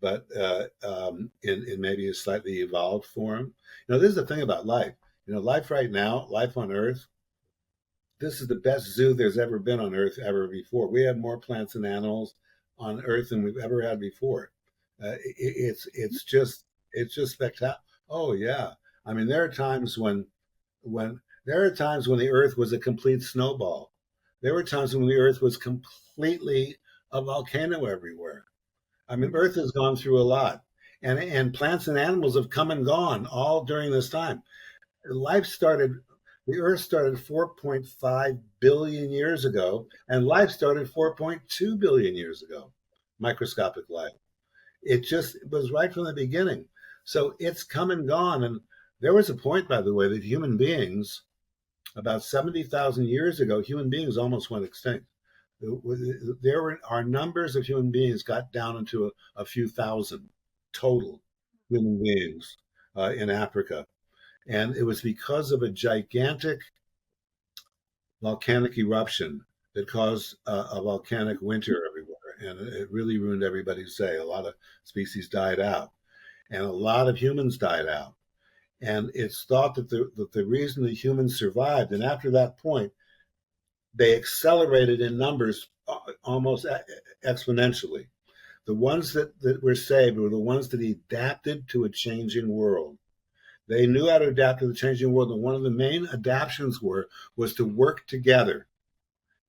but in maybe a slightly evolved form. This is the thing about life. Life right now, life on Earth, this is the best zoo there's ever been on Earth ever before. We have more plants and animals on Earth than we've ever had before. It's just spectacular. Oh yeah, I mean when there are times when the Earth was a complete snowball. There were times when the Earth was completely a volcano everywhere. I mean, Earth has gone through a lot, and plants and animals have come and gone all during this time. Life started, the Earth started 4.5 billion years ago, and life started 4.2 billion years ago. Microscopic life. It was right from the beginning. So it's come and gone. And there was a point, by the way, that human beings, about 70,000 years ago, human beings almost went extinct. Our numbers of human beings got down into a few thousand total human beings in Africa. And it was because of a gigantic volcanic eruption that caused a volcanic winter everywhere. And it really ruined everybody's day. A lot of species died out, and a lot of humans died out. And it's thought that the reason that humans survived, and after that point, they accelerated in numbers almost exponentially. The ones that were saved were the ones that adapted to a changing world. They knew how to adapt to the changing world, and one of the main adaptations was to work together.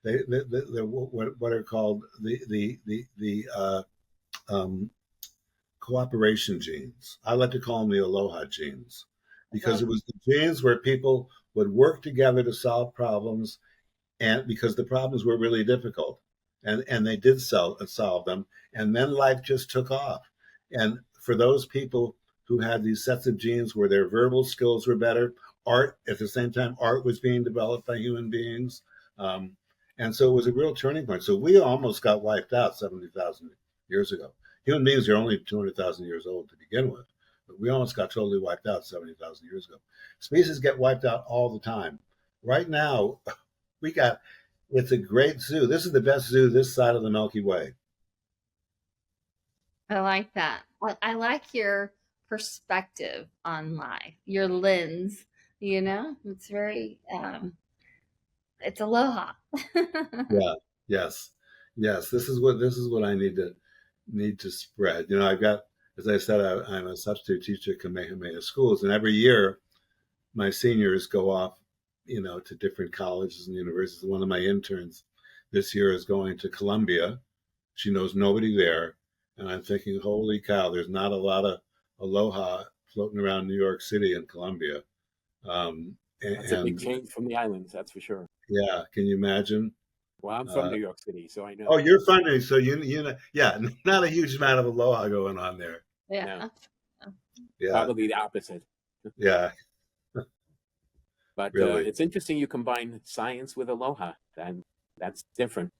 What are called the cooperation genes. I like to call them the Aloha genes, because Okay. it was the genes where people would work together to solve problems, and because the problems were really difficult, and they did solve them, and then life just took off. And for those people who had these sets of genes where their verbal skills were better, art at the same time, art was being developed by human beings, um, and so it was a real turning point. So we almost got wiped out 70,000 years ago. Human beings are only 200,000 years old to begin with, but we almost got totally wiped out 70,000 years ago. Species get wiped out all the time. Right now, we got it's a great zoo. This is the best zoo this side of the Milky Way. I like that. I like your perspective on life, your lens. It's very it's aloha. Yeah. Yes. Yes. This is what I need to spread. I've got, as I said, I'm a substitute teacher at Kamehameha schools, and every year my seniors go off, to different colleges and universities. One of my interns this year is going to Columbia. She knows nobody there, and I'm thinking, holy cow, there's not a lot of aloha floating around New York City and Columbia. That's a big And change from the islands, that's for sure. yeah, can you imagine? Well, I'm from Uh, New York City, so I oh, know. you're funny, so you know, yeah, not a huge amount of aloha going on there. No, Yeah. Yeah, probably the opposite. yeah, But really. it's interesting you combine science with aloha, and that's different.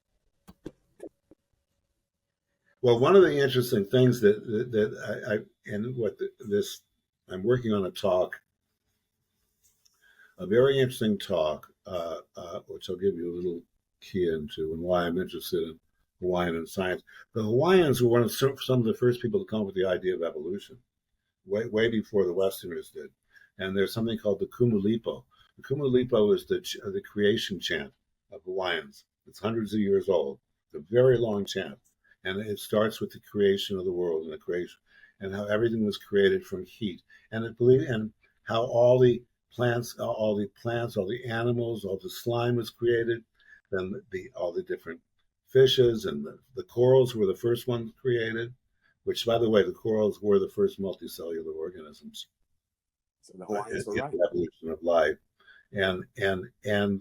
Well, one of the interesting things that I and what this I'm working on a very interesting talk, which I'll give you a little key into, and why I'm interested in Hawaiian and science. The Hawaiians were some of the first people to come up with the idea of evolution, way before the Westerners did. And there's something called the Kumulipo. The Kumulipo is the creation chant of Hawaiians. It's hundreds of years old. It's a very long chant, and it starts with the creation of the world and the creation and how everything was created from heat. And how all the plants, all the animals, all the slime was created, then all the different fishes and the corals were the first ones created, which, by the way, the corals were the first multicellular organisms. So the Hawaiians were in right. the evolution of life. And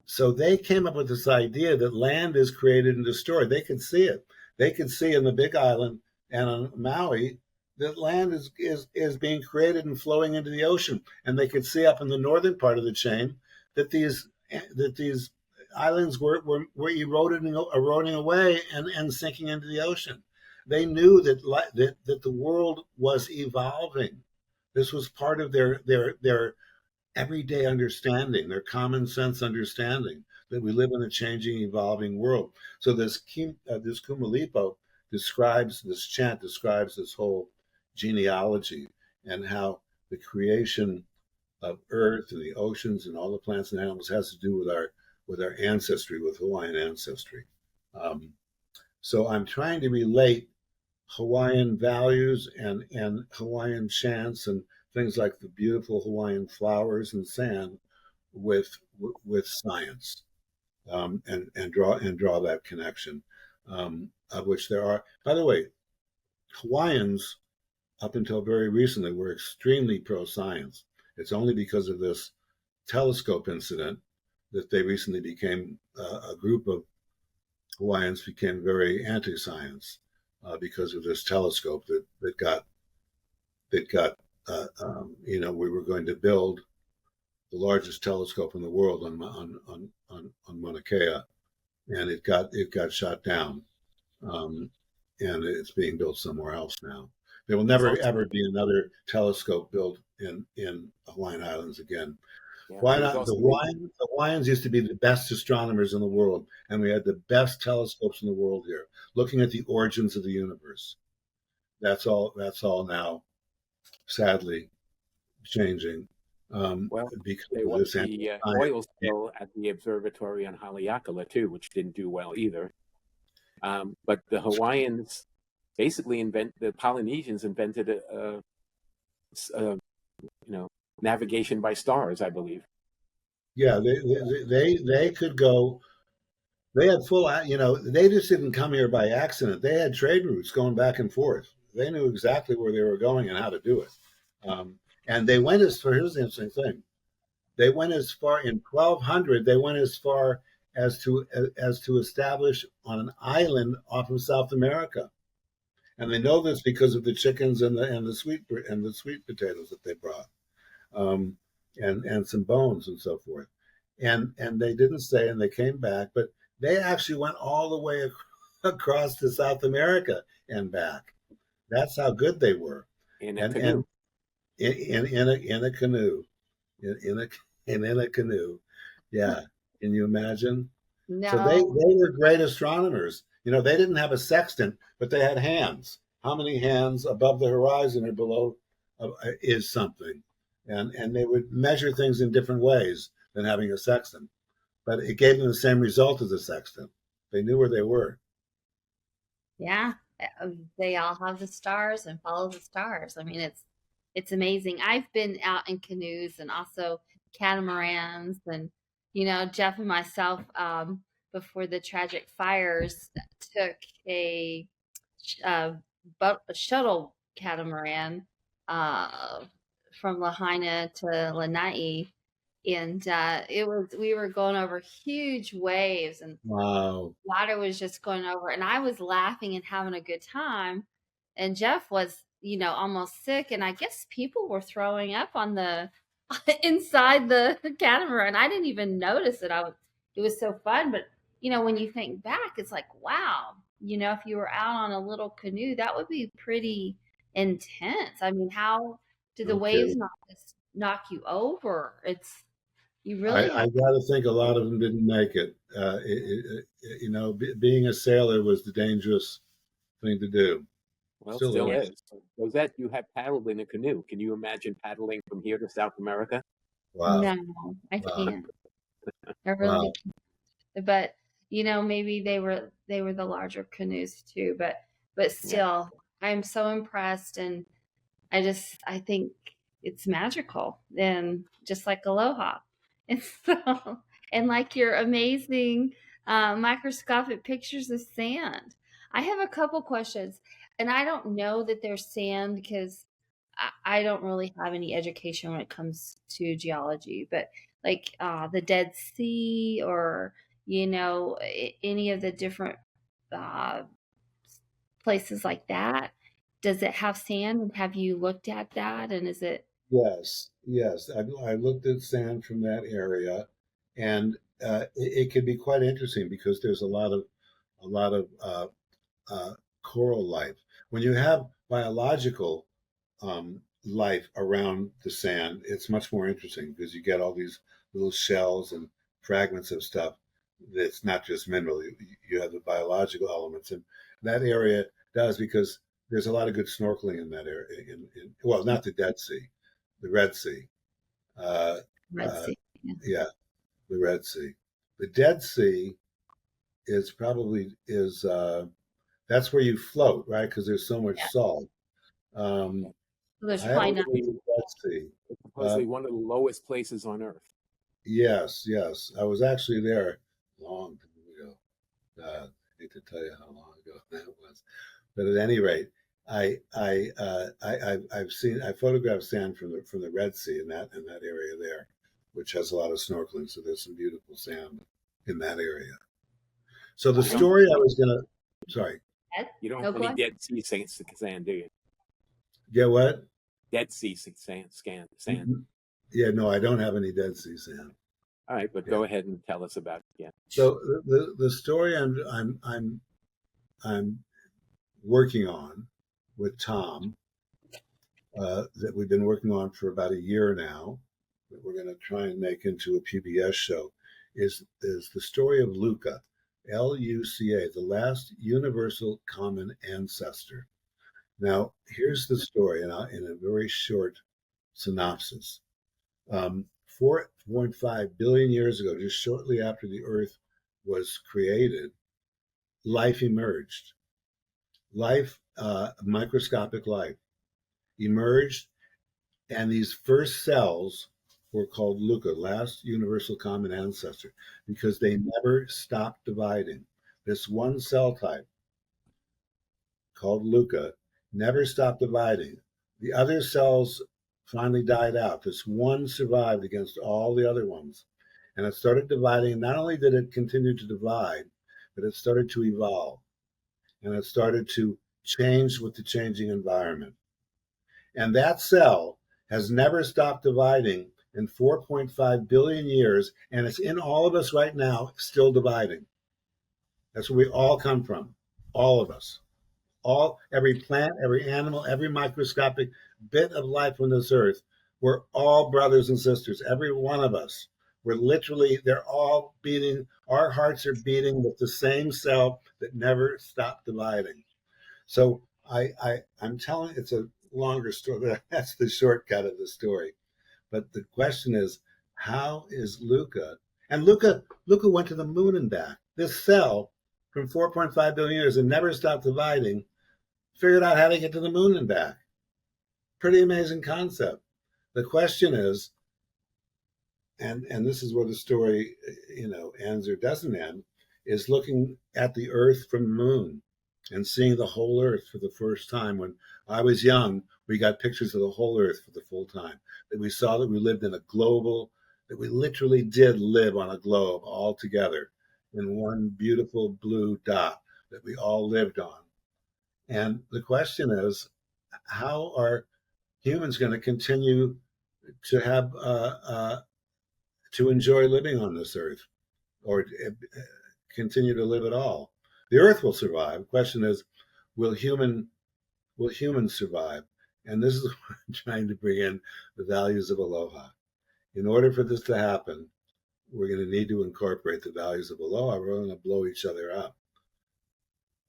so they came up with this idea that land is created and destroyed. They could see it. They could see in the Big Island and on Maui that land is being created and flowing into the ocean. And they could see up in the northern part of the chain that these islands were eroding away and sinking into the ocean. They knew that the world was evolving. This was part of their everyday understanding, their common sense understanding that we live in a changing, evolving world. So this Kumalipo describes, this chant describes this whole genealogy and how the creation of Earth and the oceans and all the plants and animals has to do with our ancestry, with Hawaiian ancestry. So I'm trying to relate Hawaiian values and Hawaiian chants and things like the beautiful Hawaiian flowers and sand with science, and draw that connection, of which there are. By the way, Hawaiians up until very recently were extremely pro-science. It's only because of this telescope incident that they recently became a group of Hawaiians became very anti-science because of this telescope that got we were going to build the largest telescope in the world on Mauna Kea, and it got shot down, and it's being built somewhere else now. There will never ever be another telescope built in Hawaiian Islands again. Yeah, Why not? The Hawaiians used to be the best astronomers in the world, and we had the best telescopes in the world here, looking at the origins of the universe. That's all now, sadly, changing. Because there of was this the oil spill at the observatory on Haleakalā too, which didn't do well either. But the Hawaiians basically the Polynesians invented navigation by stars, I believe. Yeah, they could go. They had full, they just didn't come here by accident. They had trade routes going back and forth. They knew exactly where they were going and how to do it. And they went here's the interesting thing. They went as far in 1200. They went as far as to establish on an island off of South America, and they know this because of the chickens and the sweet potatoes that they brought, and some bones and so forth. And they didn't stay, and they came back, but they actually went all the way across to South America and back. That's how good they were. In a canoe. In a canoe. In a canoe. Yeah. Can you imagine? No. So they were great astronomers. They didn't have a sextant, but they had hands. How many hands above the horizon or below is something? And they would measure things in different ways than having a sextant. But it gave them the same result as a sextant. They knew where they were. Yeah. They all have the stars and follow the stars. I mean, it's amazing. I've been out in canoes and also catamarans, and Jeff and myself, before the tragic fires, took a shuttle catamaran from Lahaina to Lanai, and we were going over huge waves, and wow, water was just going over, and I was laughing and having a good time, and Jeff was almost sick, and I guess people were throwing up on the inside the catamaran. I didn't even notice it. It was so fun, but when you think back, it's like, wow, if you were out on a little canoe, that would be pretty intense. I mean, how do the waves not just knock you over? You really I got to think a lot of them didn't make it. Being a sailor was the dangerous thing to do. Well, still is. Josette, you have paddled in a canoe. Can you imagine paddling from here to South America? Wow. No, I can't. I really can't. But maybe they were the larger canoes too. But still, I'm so impressed, and I think it's magical, and just like Aloha. And so, and like your amazing microscopic pictures of sand. I have a couple questions, and I don't know that there's sand because I don't really have any education when it comes to geology, but like the Dead Sea, or any of the different uh, places like that. Does it have sand? And have you looked at that? And is it? Yes, yes. I looked at sand from that area, and it can be quite interesting because there's a lot of coral life. When you have biological life around the sand, it's much more interesting because you get all these little shells and fragments of stuff that's not just mineral. You have the biological elements, and that area does, because there's a lot of good snorkeling in that area. Well, not the Dead Sea, the Red Sea. Uh, Red uh, Sea. Yeah. yeah, the Red Sea. The Dead Sea is probably is that's where you float, right? Because there's so much Yeah. salt. Um, So there's I haven't probably not. been to the Dead Sea. It's supposedly one of the lowest places on Earth. Yes, yes. I was actually there long time ago. I hate to tell you how long ago that was, but at any rate, I photographed sand from the Red Sea in that area there, which has a lot of snorkeling. So there's some beautiful sand in that area. So the story I was gonna, sorry, You don't No, have go any ahead. Dead Sea sand, do you? get what? Dead Sea sand. Yeah, no, I don't have any Dead Sea sand. All right, but go ahead and tell us about it. Yeah. So the story I'm working on with Tom, that we've been working on for about a year now, that we're going to try and make into a PBS show, is the story of Luca, Luca, the last universal common ancestor. Now, here's the story in a very short synopsis. 4.5 billion years ago, just shortly after the Earth was created, life emerged. Microscopic life emerged, and these first cells were called Luca, last universal common ancestor, because they never stopped dividing. This one cell type, called Luca, never stopped dividing. The other cells finally died out. This one survived against all the other ones. And it started dividing. Not only did it continue to divide, but it started to evolve. And it started to change with the changing environment. And that cell has never stopped dividing in 4.5 billion years, and it's in all of us right now, still dividing. That's where we all come from, all of us. Every plant, every animal, every microscopic bit of life on this earth, we're all brothers and sisters, every one of us. We're literally, they're all beating, our hearts are beating with the same cell that never stopped dividing. So I'm telling, it's a longer story, but that's the shortcut of the story. But the question is, how is Luca? And Luca went to the moon and back. This cell from 4.5 billion years and never stopped dividing, figured out how to get to the moon and back. Pretty amazing concept. The question is, and this is where the story, ends or doesn't end, is looking at the Earth from the moon and seeing the whole Earth for the first time. When I was young, we got pictures of the whole Earth for the full time. That we saw that we lived in a global, that we literally did live on a globe all together in one beautiful blue dot that we all lived on. And the question is, how are humans going to continue to have to enjoy living on this earth, or continue to live at all? The earth will survive. The question is, will humans survive? And this is what I'm trying to bring in, the values of aloha. In order for this to happen, we're going to need to incorporate the values of aloha. We're going to blow each other up.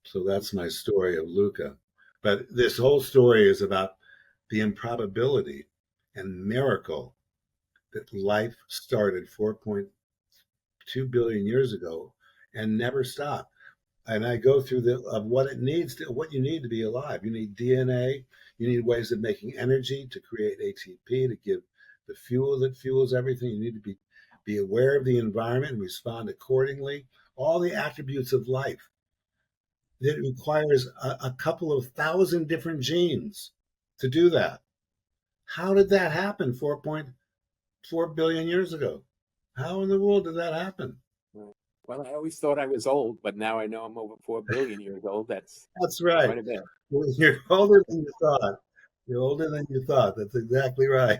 So that's my story of Luca. But this whole story is about the improbability and miracle that life started 4.2 billion years ago and never stopped. and I go through what you need to be alive. You need DNA. You need ways of making energy to create ATP to give the fuel that fuels everything. You need to be aware of the environment and respond accordingly. All the attributes of life. It requires a couple of thousand different genes to do that. How did that happen 4.4 billion years ago? How in the world did that happen? Well, I always thought I was old, but now I know I'm over 4 billion years old. That's right. quite a bit. Well, you're older than you thought. You're older than you thought. That's exactly right.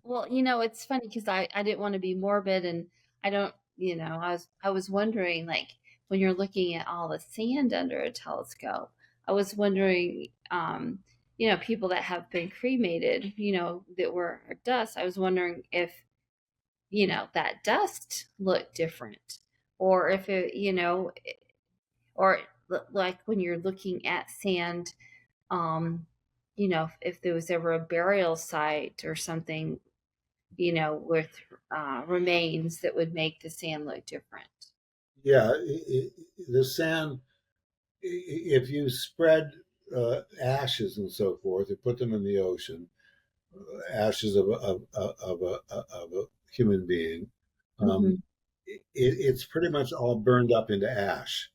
Well, it's funny because I didn't want to be morbid, and I don't, I was wondering, like, when you're looking at all the sand under a telescope, I was wondering, people that have been cremated, that were dust. I was wondering if, that dust looked different, or if it, or like when you're looking at sand, if there was ever a burial site or something, with remains that would make the sand look different. Yeah, the sand, if you spread ashes and so forth, or put them in the ocean, ashes of a human being, Mm-hmm. it's pretty much all burned up into ash.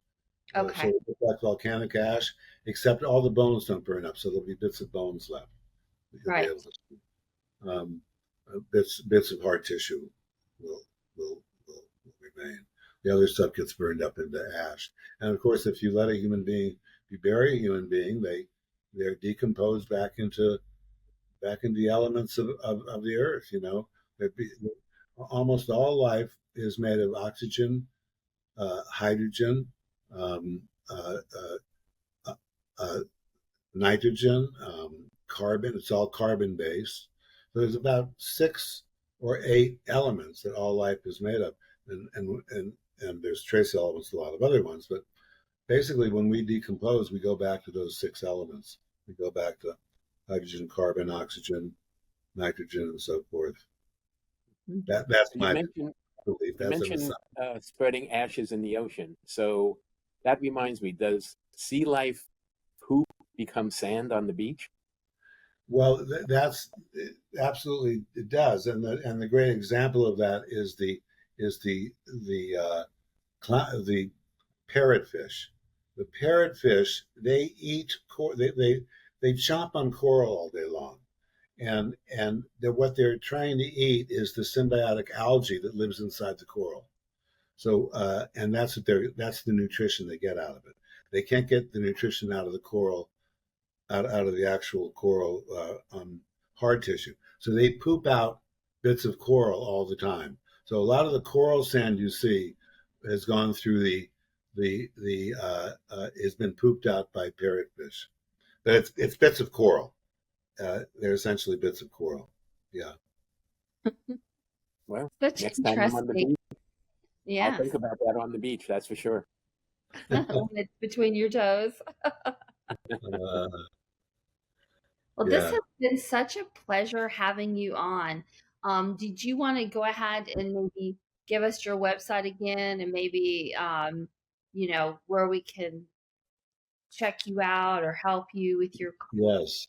Okay. So it's like volcanic ash, except all the bones don't burn up, so there'll be bits of bones left. You'll Right. be able to, bits of hard tissue will, will remain. The other stuff gets burned up into ash. And of course, if you let a human being, you bury a human being, they're decomposed back into the elements of the earth. Almost all life is made of oxygen, hydrogen, um, uh, uh, uh, nitrogen, carbon. It's all carbon based. So there's about 6 or 8 elements that all life is made of, and there's trace elements, a lot of other ones. But basically, when we decompose, we go back to those 6 elements. We go back to hydrogen, carbon, oxygen, nitrogen, and so forth. That's You my mentioned belief. you That's mentioned spreading ashes in the ocean. So that reminds me, does sea life poop become sand on the beach? Well, that's absolutely it does, and the great example of that is the parrotfish. The parrotfish, they eat they chomp on coral all day long, and what they're trying to eat is the symbiotic algae that lives inside the coral. So and that's the nutrition they get out of it. They can't get the nutrition out of the coral, out of the actual coral hard tissue. So they poop out bits of coral all the time. So a lot of the coral sand you see has gone through has been pooped out by parrotfish. But it's bits of coral. They're essentially bits of coral. Yeah. Well, Such next time I'm on the interesting. beach, I'll Yes. think about that on the beach. That's for sure. When it's between your toes. Uh, Well, this yeah. has been such a pleasure having you on. Did you want to go ahead and maybe give us your website again, and maybe where we can check you out or help you with your Yes.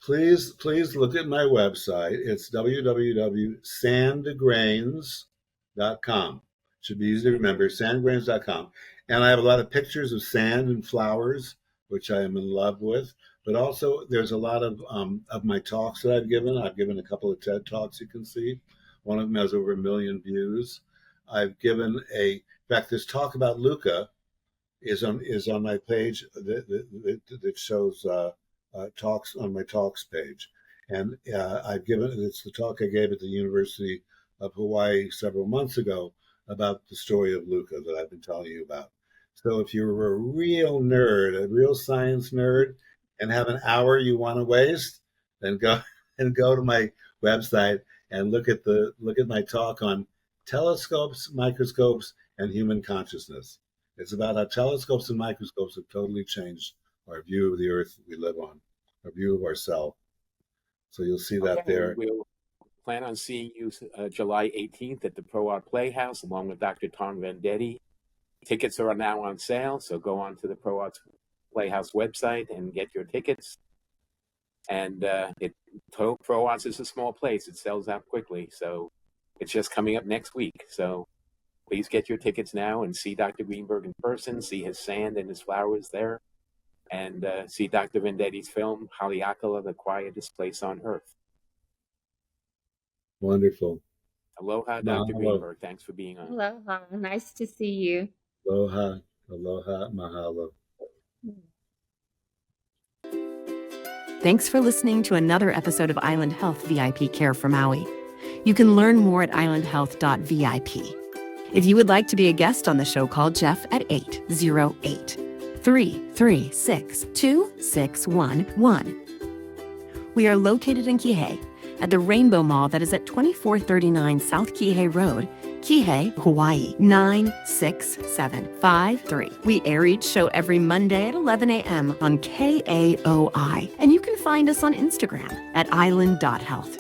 Please look at my website. It's www.sandgrains.com. Should be easy to remember, sandgrains.com. And I have a lot of pictures of sand and flowers, which I am in love with. But also, there's a lot of my talks that I've given. I've given a couple of TED Talks you can see. One of them has over 1 million views. I've given in fact, this talk about Luca is on my page that shows talks on my talks page, and it's the talk I gave at the University of Hawaii several months ago about the story of Luca that I've been telling you about. So if you're a real nerd, a real science nerd, and have an hour you want to waste, then go to my website and look at my talk on telescopes, microscopes, and human consciousness. It's about how telescopes and microscopes have totally changed our view of the Earth we live on, our view of ourselves. So you'll see that there. We'll plan on seeing you July 18th at the Pro Art Playhouse along with Dr. Tom Vendetti. Tickets are now on sale, so go on to the Pro Arts Playhouse website and get your tickets. And Pro Arts is a small place. It sells out quickly, so it's just coming up next week. So please get your tickets now and see Dr. Greenberg in person, see his sand and his flowers there, and see Dr. Vendetti's film, Haleakalā, the quietest place on earth. Wonderful. Aloha, Dr. Greenberg. Thanks for being on. Aloha. Nice to see you. Aloha. Aloha. Mahalo. Thanks for listening to another episode of Island Health VIP Care for Maui. You can learn more at IslandHealth.VIP. If you would like to be a guest on the show, call Jeff at 808-336-2611. We are located in Kihei at the Rainbow Mall that is at 2439 South Kihei Road, Kihei, Hawaii, 96753. We air each show every Monday at 11 a.m. on KAOI, and you can find us on Instagram at island.health.